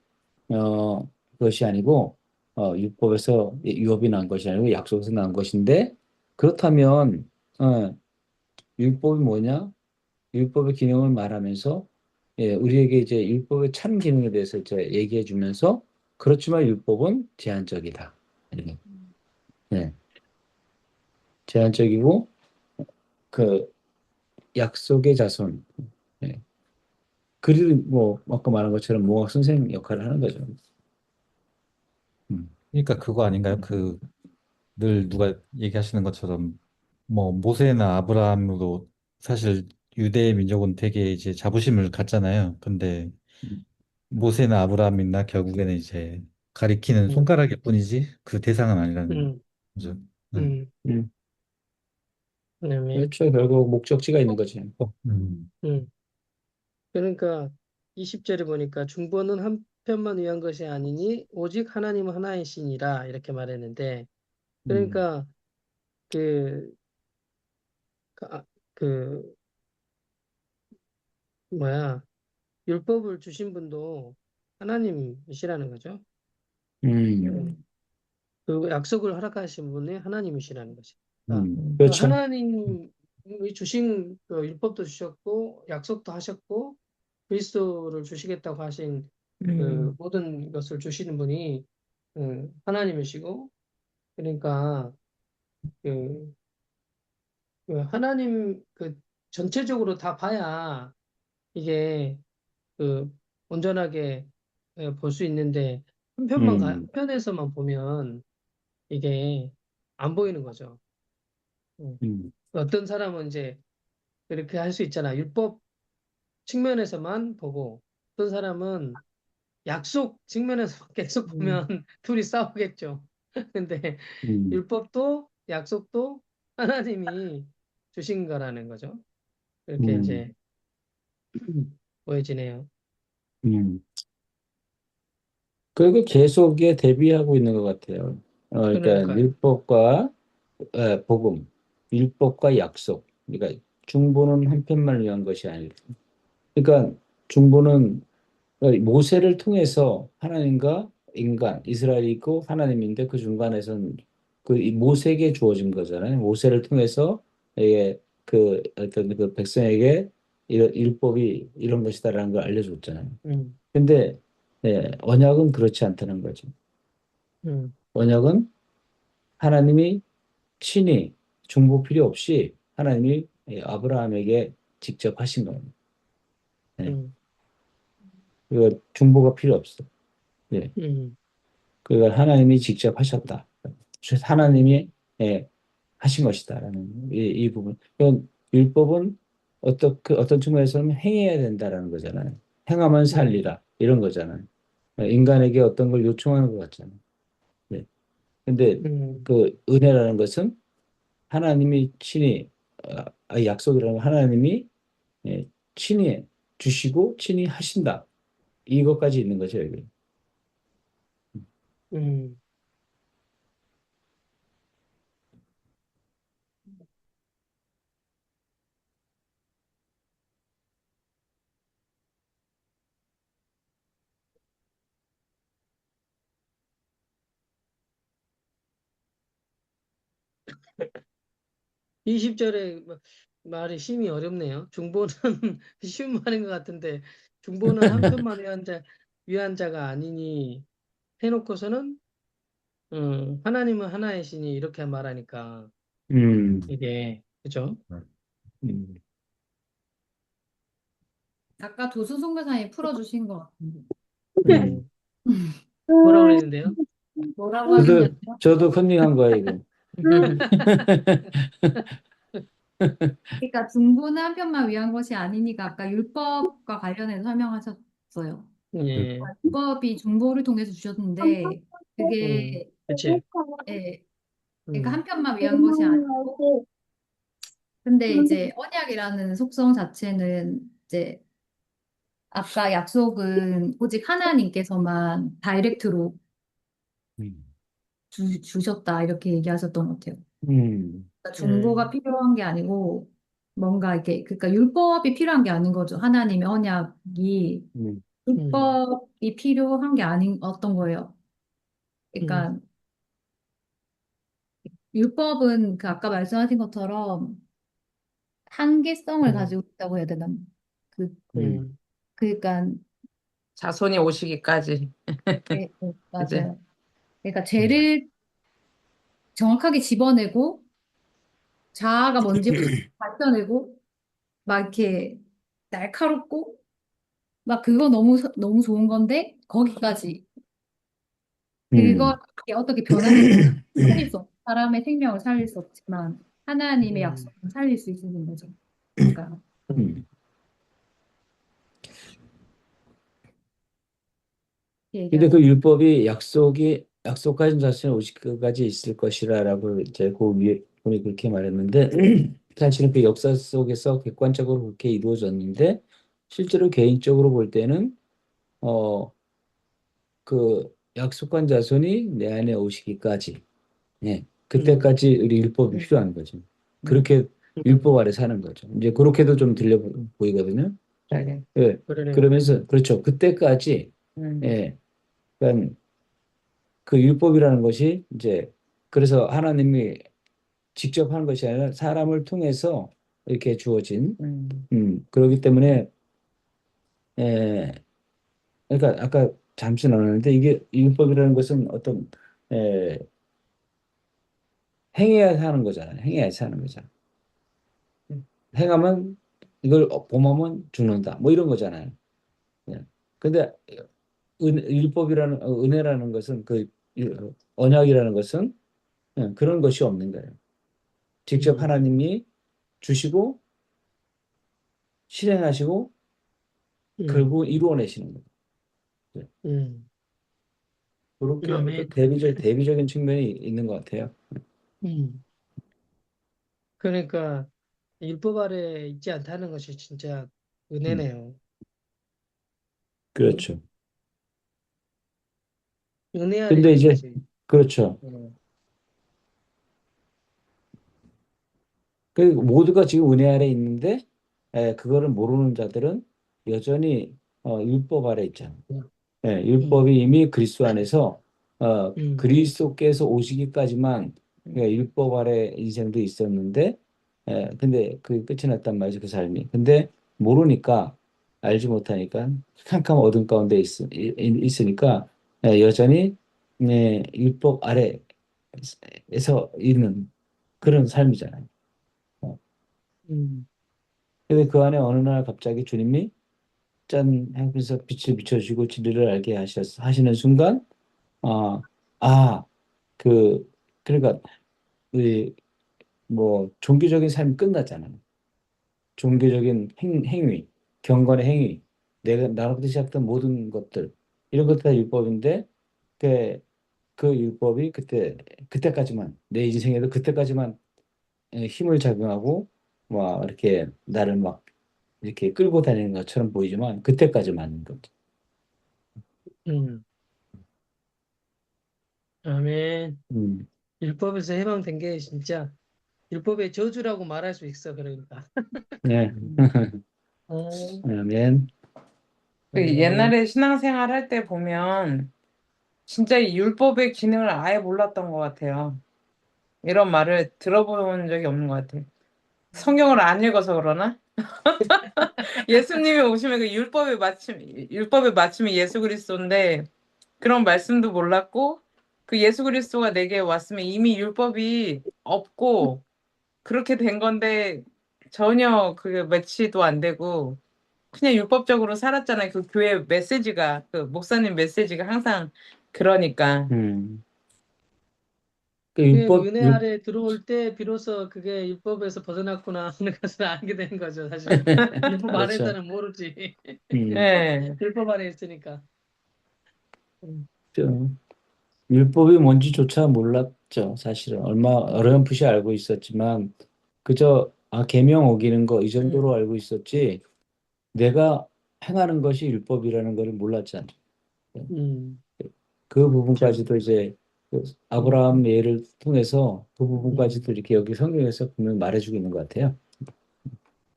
그것이 아니고 율법에서 유업이 난 것이 아니고 약속에서 난 것인데 그렇다면 율법이 뭐냐? 율법의 기능을 말하면서 우리에게 이제 율법의 참 기능에 대해서 이제 얘기해 주면서 그렇지만 율법은 제한적이다. 이렇게. 예, 제한적이고 그 약속의 자손. 예. 그리고 뭐 아까 말한 것처럼 모학 선생 역할을 하는 거죠. 음. 그러니까 그거 아닌가요? 그 늘 누가 얘기하시는 것처럼 뭐 모세나 아브라함으로 사실 유대 민족은 되게 이제 자부심을 갖잖아요. 근데 모세나 아브라함이나 결국에는 이제 가리키는 음, 손가락일 뿐이지 그 대상은 아니라는 음, 거죠. 네. 음, 음. 그다음에 그렇죠. 결국 목적지가 있는 거지. 음, 그러니까 20절에 보니까 중보는 한편만 위한 것이 아니니 오직 하나님은 하나이시니라 이렇게 말했는데 음. 그러니까 그, 그, 그 뭐야 율법을 주신 분도 하나님이시라는 거죠. 음. 그 약속을 허락하신 분이 하나님이시라는 것이. 그러니까 그 그렇죠. 하나님이 주신 그 율법도 주셨고 약속도 하셨고 그리스도를 주시겠다고 하신 그 음, 모든 것을 주시는 분이 하나님이시고 그러니까 그, 그 하나님 그 전체적으로 다 봐야 이게 그 온전하게 볼 수 있는데 음. 한편에서만 보면 이게 안 보이는 거죠. 음. 음. 어떤 사람은 이제 그렇게 할 수 있잖아. 율법 측면에서만 보고 어떤 사람은 약속 측면에서 계속 보면 둘이 싸우겠죠. 근데 음. 율법도 약속도 하나님이 주신 거라는 거죠. 그렇게 음. 이제 보여지네요. 음. 그리고 계속에 대비하고 있는 것 같아요. 그러니까 그러니까요. 율법과 복음, 율법과 약속. 그러니까 중보는 한편만 위한 것이 아니고, 그러니까 중보는 모세를 통해서 하나님과 인간, 이스라엘이 있고 하나님인데 그 중간에서는 그이 모세에게 주어진 거잖아요. 모세를 통해서 이게 그 어떤 그 백성에게 이런 율법이 이런 것이다라는 걸 알려줬잖아요. 음, 근데 언약은 그렇지 않다는 거죠. 음, 언약은 하나님이 친히 중보 필요 없이 하나님이 아브라함에게 직접 하신 거예요. 예. 음, 그 중보가 필요 없어. 예. 음, 그걸 하나님이 직접 하셨다. 그래서 하나님이 하신 것이다라는 이 부분. 그건 율법은 어떤 측면에서는 행해야 된다라는 거잖아요. 행하면 음, 살리라 이런 거잖아요. 인간에게 어떤 걸 요청하는 것 같잖아요. 네. 근데 음, 그 은혜라는 것은 하나님이 친히 약속이라는 하나님이 친히 주시고 친히 하신다. 이것까지 있는 거죠, 여기. 음. 20절의 말이 심히 어렵네요. 중보는 쉬운 말인 것 같은데 중보는 한편만 위한 자가 아니니 해놓고서는 하나님은 하나의 신이 이렇게 말하니까 음, 이게 그죠? 음, 아까 도순 선교사님이 풀어주신 것 같은데. 음. 뭐라고 그랬는데요? 뭐라고 저도, 하셨냐면, 저도 컨닝한 거예요, 이거. 그러니까 중보는 한 편만 위한 것이 아니니까 아까 율법과 관련해서 설명하셨어요. 예, 율법이 중보를 통해서 주셨는데 그게 그치. 예, 그러니까 음, 한 편만 위한 것이 아니고 근데 이제 언약이라는 속성 자체는 이제 아까 약속은 오직 하나님께서만 다이렉트로 음, 주셨다 이렇게 얘기하셨던 것 같아요. 음, 그러니까 예, 중보가 필요한 게 아니고 뭔가 이렇게 그러니까 율법이 필요한 게 아닌 거죠. 하나님의 언약이 음, 음, 율법이 필요한 게 아닌 어떤 거예요. 음, 그러니까 율법은 그 아까 말씀하신 것처럼 한계성을 음, 가지고 있다고 해야 되나? 그 음, 음, 그러니까 자손이 오시기까지. 네, 네, 그지? 맞아요. 그러니까 음, 죄를 정확하게 집어내고 자아가 뭔지 밝혀내고 막 이렇게 날카롭고 막 그거 너무 좋은 건데 거기까지 그거 음, 어떻게 변화시켜 살릴 수 없, 사람의 생명을 살릴 수 없지만 하나님의 음, 약속은 살릴 수 있는 거죠. 그러니까 음, 음. 이렇게 근데 그 얘기하죠. 율법이 약속하신 자신의 50까지 있을 것이라라고 이제 그 위에 분이 그렇게 말했는데 사실은 그 역사 속에서 객관적으로 그렇게 이루어졌는데 실제로 개인적으로 볼 때는 어 그 약속한 자손이 내 안에 오시기까지 예 음, 그때까지 우리 율법이 필요한 거죠. 음, 그렇게 음, 율법 아래 사는 거죠. 이제 그렇게도 좀 들려 보이거든요. 그래. 예 그러네요. 그러면서 그렇죠. 그때까지 음, 예 그러니까 그 율법이라는 것이 이제 그래서 하나님이 직접 하는 것이 아니라 사람을 통해서 이렇게 주어진 음, 그렇기 때문에 에, 그러니까 아까 잠시 나눴는데 이게 율법이라는 것은 어떤 에, 행해야 하는 거잖아요. 행해야 하는 거잖아요. 행하면 이걸 범하면 죽는다. 뭐 이런 거잖아요. 예. 근데 율법이라는 은혜라는 것은 언약이라는 것은 그런 것이 없는 거예요. 직접 음, 하나님이 주시고 실행하시고 음, 결국 이루어내시는 거예요. 네. 음. 그렇게 그다음에 어떤 대비적인 측면이 있는 것 같아요. 음. 그러니까 율법 아래 있지 않다는 것이 진짜 음, 은혜네요. 그렇죠. 은혜 아래 근데 있는 이제 거지. 그렇죠. 음, 그 모두가 지금 은혜 아래 있는데 그거를 모르는 자들은 여전히 율법 아래 있잖아요. 음, 율법이 이미 그리스도 안에서 음, 그리스도께서 오시기까지만 음, 율법 아래 인생도 있었는데 근데 그 끝이 났단 말이죠 그 삶이. 근데 모르니까 알지 못하니까 캄캄 어둠 가운데 있으니까 여전히 율법 아래에서 있는 그런 삶이잖아요. 어. 음, 근데 그 안에 어느 날 갑자기 주님이 짠 하면서 빛을 비춰주시고 진리를 알게 하시는 순간 아, 아, 그, 그러니까, 이, 뭐, 종교적인 삶이 끝났잖아요. 종교적인 행위, 경건의 행위, 나로부터 시작된 모든 것들, 이런 것들 다 율법인데, 그, 그 율법이 그때까지만, 내 인생에도 그때까지만 힘을 작용하고, 막, 이렇게, 나를 막, 이렇게 끌고 다니는 것처럼 보이지만, 그때까지만 거죠. 음. 아멘. 음, 율법에서 해방된 게 진짜 율법의 저주라고 말할 수 있어. 그러니까. 네. 어, 아멘. 그 아멘. 옛날에 신앙생활 할 때 보면 진짜 이 율법의 기능을 아예 몰랐던 것 같아요. 이런 말을 들어본 적이 없는 것 같아요. 성경을 안 읽어서 그러나? 예수님이 오시면 그 율법의 마침이 예수 그리스도인데 그런 말씀도 몰랐고 그 예수 그리스도가 내게 왔으면 이미 율법이 없고 그렇게 된 건데 전혀 그게 매치도 안 되고 그냥 율법적으로 살았잖아요. 그 교회 메시지가 그 목사님 메시지가 항상 그러니까. 음. 그 그게 율법, 은혜 아래 들어올 때 비로소 그게 율법에서 벗어났구나 하는 것을 알게 된 거죠. 사실은 율법 그렇죠. 안에서는 모르지. 음, 네. 율법 안에 있으니까. 음, 저, 율법이 뭔지조차 몰랐죠. 사실은 얼마 어렴풋이 알고 있었지만 그저 계명 어기는 거 이 정도로 알고 있었지 내가 행하는 것이 율법이라는 걸 몰랐잖아요. 음, 그 참. 부분까지도 이제 그 음, 아브라함 예를 통해서 그 음. 부분까지도 이렇게 여기 성경에서 분명히 말해주고 있는 것 같아요.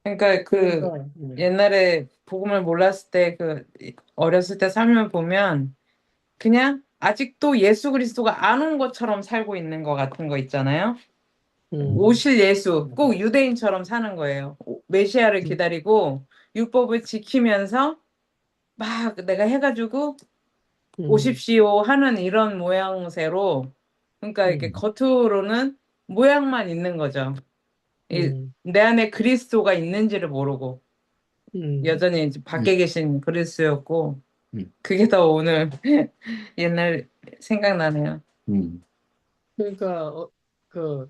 그러니까 그 그러니까 옛날에 복음을 몰랐을 때 그 어렸을 때 삶을 보면 그냥 아직도 예수 그리스도가 안 온 것처럼 살고 있는 것 같은 거 있잖아요. 음, 오실 예수 꼭 유대인처럼 사는 거예요. 메시아를 기다리고 율법을 지키면서 막 내가 해가지고 음, 오십시오 하는 이런 모양새로 그러니까 이게 음, 겉으로는 모양만 있는 거죠. 음, 내 안에 그리스도가 있는지를 모르고 음. 여전히 이제 음, 밖에 계신 그리스도였고 음, 그게 더 오늘 옛날 생각나네요. 음, 그러니까 그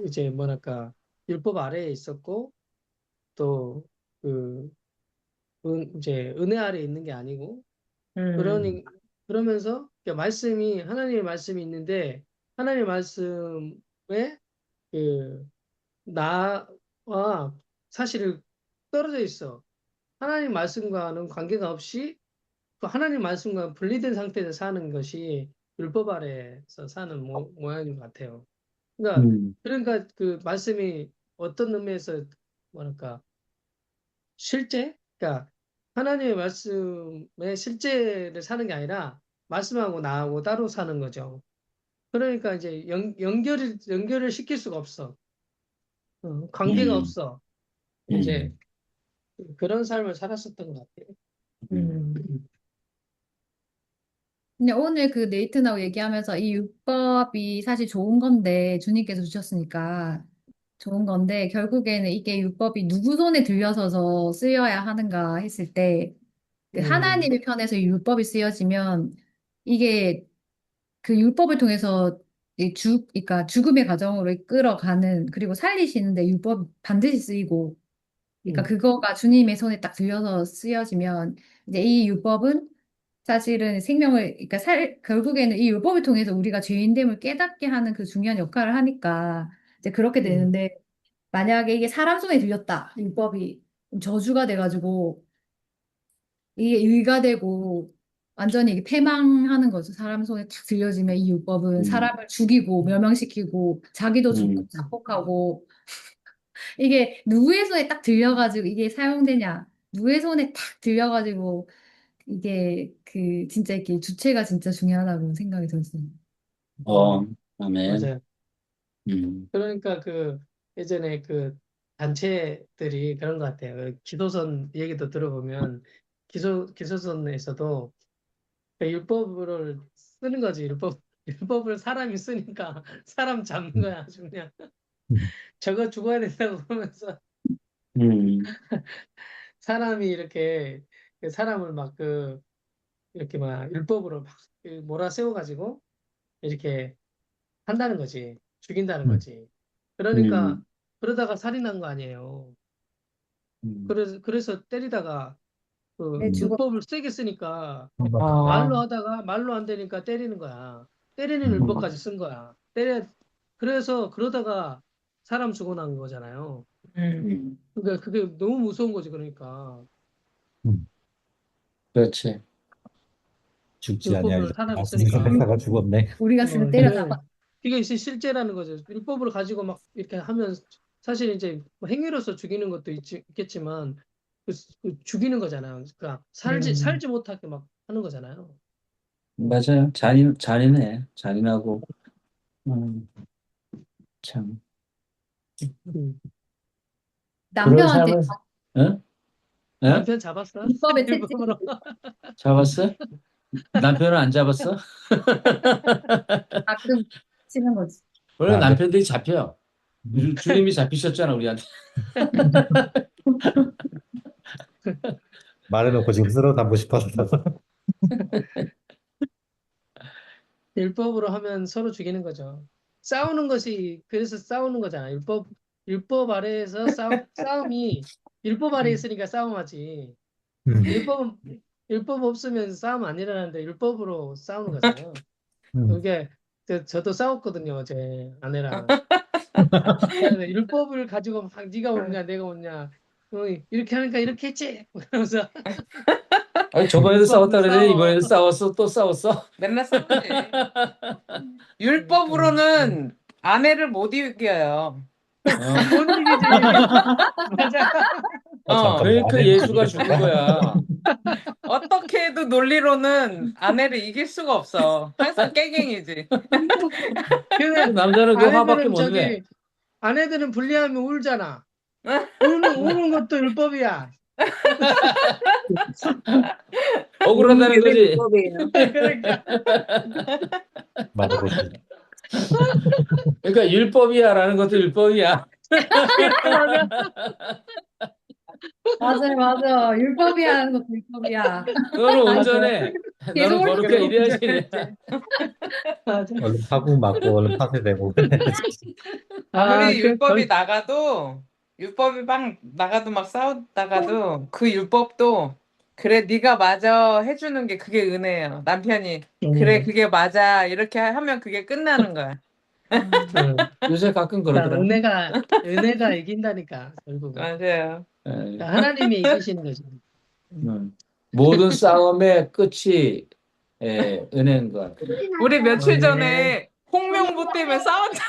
이제 뭐랄까 율법 아래에 있었고 또 그 이제 은혜 아래에 있는 게 아니고 음, 그러니 그러면서 그러니까 말씀이 하나님의 말씀이 있는데 하나님의 말씀에 그 나와 사실은 떨어져 있어. 하나님 말씀과는 관계가 없이 그 하나님 말씀과 분리된 상태에서 사는 것이 율법 아래에서 사는 모양인 것 같아요. 그러니까 음, 그 말씀이 어떤 의미에서 뭐랄까 실제? 그러니까 하나님의 말씀의 실제를 사는 게 아니라 말씀하고 나하고 따로 사는 거죠. 그러니까 이제 연결을 시킬 수가 없어. 관계가 음, 없어. 이제 음, 그런 삶을 살았었던 것 같아요. 음, 음, 근데 오늘 그 네이트나우 얘기하면서 이 율법이 사실 좋은 건데 주님께서 주셨으니까 좋은 건데 결국에는 이게 율법이 누구 손에 들려서서 쓰여야 하는가 했을 때 그 음, 하나님의 편에서 이 율법이 쓰여지면 이게 그 율법을 통해서 그러니까 죽음의 과정으로 이끌어가는 그리고 살리시는데 율법 반드시 쓰이고 그러니까 음, 그거가 주님의 손에 딱 들려서 쓰여지면 이제 이 율법은 사실은 생명을 그러니까 결국에는 이 율법을 통해서 우리가 죄인됨을 깨닫게 하는 그 중요한 역할을 하니까 이제 그렇게 음, 되는데 만약에 이게 사람 손에 들렸다 율법이 그럼 저주가 돼가지고 이게 의가 되고 완전히 이게 패망하는 거죠. 사람 손에 탁 들려지면 이 율법은 음, 사람을 죽이고 멸망시키고 자기도 죽고 음. 자폭하고 이게 누구의 손에 딱 들려가지고 이게 사용되냐 누구의 손에 딱 들려가지고 이게 그 진짜 이렇게 주체가 진짜 중요하다고 생각이 들었어요. 어, 음, 아멘. 맞아요. 음, 그러니까 그 예전에 그 단체들이 그런 것 같아요. 그 기도선 얘기도 들어보면 기소선에서도 그 율법을 쓰는 거지. 율법을 사람이 쓰니까 사람 잡는 거야. 아주 그냥 저거 죽어야 된다고 그러면서 음, 사람이 이렇게 그 사람을 막 이렇게 막 율법으로 막 몰아세워 가지고 이렇게 한다는 거지. 죽인다는 거지. 그러니까 음, 그러다가 살인한 거 아니에요. 음, 그래서 때리다가 네, 그 죽어. 율법을 세게 쓰니까 말로 아, 하다가 말로 안 되니까 때리는 거야. 때리는 음, 율법까지 쓴 거야. 그래서 그러다가 사람 죽어난 거잖아요. 음, 음. 그러니까 그게 너무 무서운 거지, 그러니까. 그렇지. 죽지 율법을 아니하리라. 살아냈으니까. 박사가 죽었네. 우리가 쓰면 네. 때려잡아. 이게 실제라는 거죠. 율법을 가지고 막 이렇게 하면 사실 이제 뭐 행위로서 죽이는 것도 있겠지만 그 죽이는 거잖아요. 그러니까 살지 못하게 막 하는 거잖아요. 맞아요. 잔인해. 잔인하고, 참. 음. 그런 남편한테 삶을, 응? 응? 남편 잡았어? 율법의 채찍 일부러. 잡았어? 남편은 안 잡았어? 가끔 치는 거지. 원래 아, 네. 남편들이 잡혀. 주님이 잡히셨잖아, 우리한테. 말해놓고 지금 쓸어 담고 싶어서. 율법으로 하면 서로 죽이는 거죠. 싸우는 것이 그래서 싸우는 거잖아. 율법 아래에서 싸움이 율법 아래에 있으니까 싸움하지. 음, 율법 없으면 싸움 안 일어나는데 율법으로 싸우는 거잖아요. 음. 그게 저도 싸웠거든요, 제 아내랑. 그래서 율법을 가지고 막 네가 옳냐 내가 옳냐 이렇게 하니까 이렇게 했지. 그러면서 아니, 저번에도 싸웠다 율법으로 그랬는데, 싸워. 이번에도 싸웠어? 또 싸웠어? 맨날 싸우지. 율법으로는 아내를 못 이겨요. 못 이기지. 맞아. 어, 그러니까 예수가 죽은 거야. 어떻게 해도 논리로는 아내를 이길 수가 없어. 항상 깨갱이지. 근데 남자는 그 화밖에 아내들은 못 내. 아내들은 불리하면 울잖아. 우는 것도 율법이야. 억울하다는 그게 거지. 율법이에요. 그러니까 말해보시. 그러니까 율법이야라는 것도 율법이야. 맞아. 맞아. 율법이야 하는 것도 율법이야. 너는 온전해. 계속 너는 거룩해. 올리고 이래야지. 맞아. 얼른 파국 맞고 얼른 파쇄되고. 아무리 율법이 거의- 나가도 율법이 막 나가도 막 싸우다가도 그 율법도 그래 네가 맞아 해주는 게 그게 은혜예요. 남편이 그래 그게 맞아 이렇게 하면 그게 끝나는 거야. 응. 요새 가끔 그러니까 그러더라. 은혜가 이긴다니까 결국은. 맞아요. 예. 그러니까 하나님이 이기시는 거지. 모든 싸움의 끝이 은혜인 것 같아요. 우리 며칠 네. 전에 홍명보 때문에 싸웠잖아.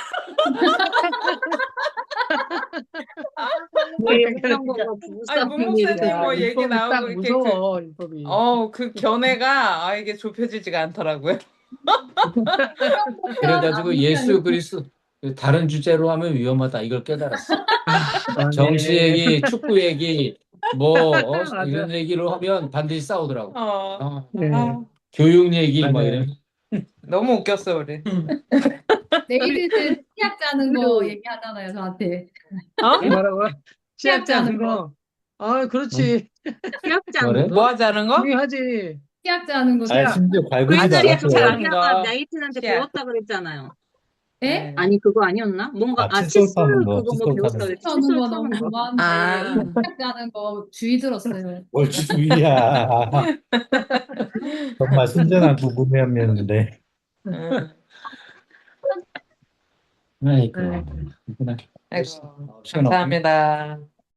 왜 그러니까. 홍명보가 부부 아니 싸움을 문목사님 뭐 일으켜요? 얘기 율법이 딱 나오고 이렇게 무서워 율법이. 그 견해가 이게 좁혀지지가 않더라고요. 그래가지고 예수 그리스도 다른 주제로 하면 위험하다. 이걸 깨달았어. 정치 네. 얘기, 축구 얘기, 뭐 맞아. 이런 얘기로 하면 반드시 싸우더라고. 네. 교육 얘기 막 맞아요. 이런. 너무 웃겼어 우리. 내일은 치약 짜는 거 그리고- 얘기하잖아요, 저한테. 뭐라고? 시합 시합 짜는 짜는 거. 아, 그렇지. 시합장 뭐래? 뭐 하자는 거? 중요하지. 치약 짜는 거. 아, 심지어 그 괄구지도 옛날에 않았어요. 시합장. 아까 거. 나이트한테 시합. 배웠다 그랬잖아요. 예? 아니 그거 아니었나? 뭔가 칫솔 칫솔 타는 거, 그거 뭐 칫솔 배웠다 타는 그랬지. 저는 칫솔 거 타는 너무 거. 좋아하는데 아. 치약 짜는 거 주의 들었어요. 뭘 주의야. 정말 순전한 궁금해함이었는데. 음. 아이고. 네. 그래. 아이고, 시간 없구나. 감사합니다.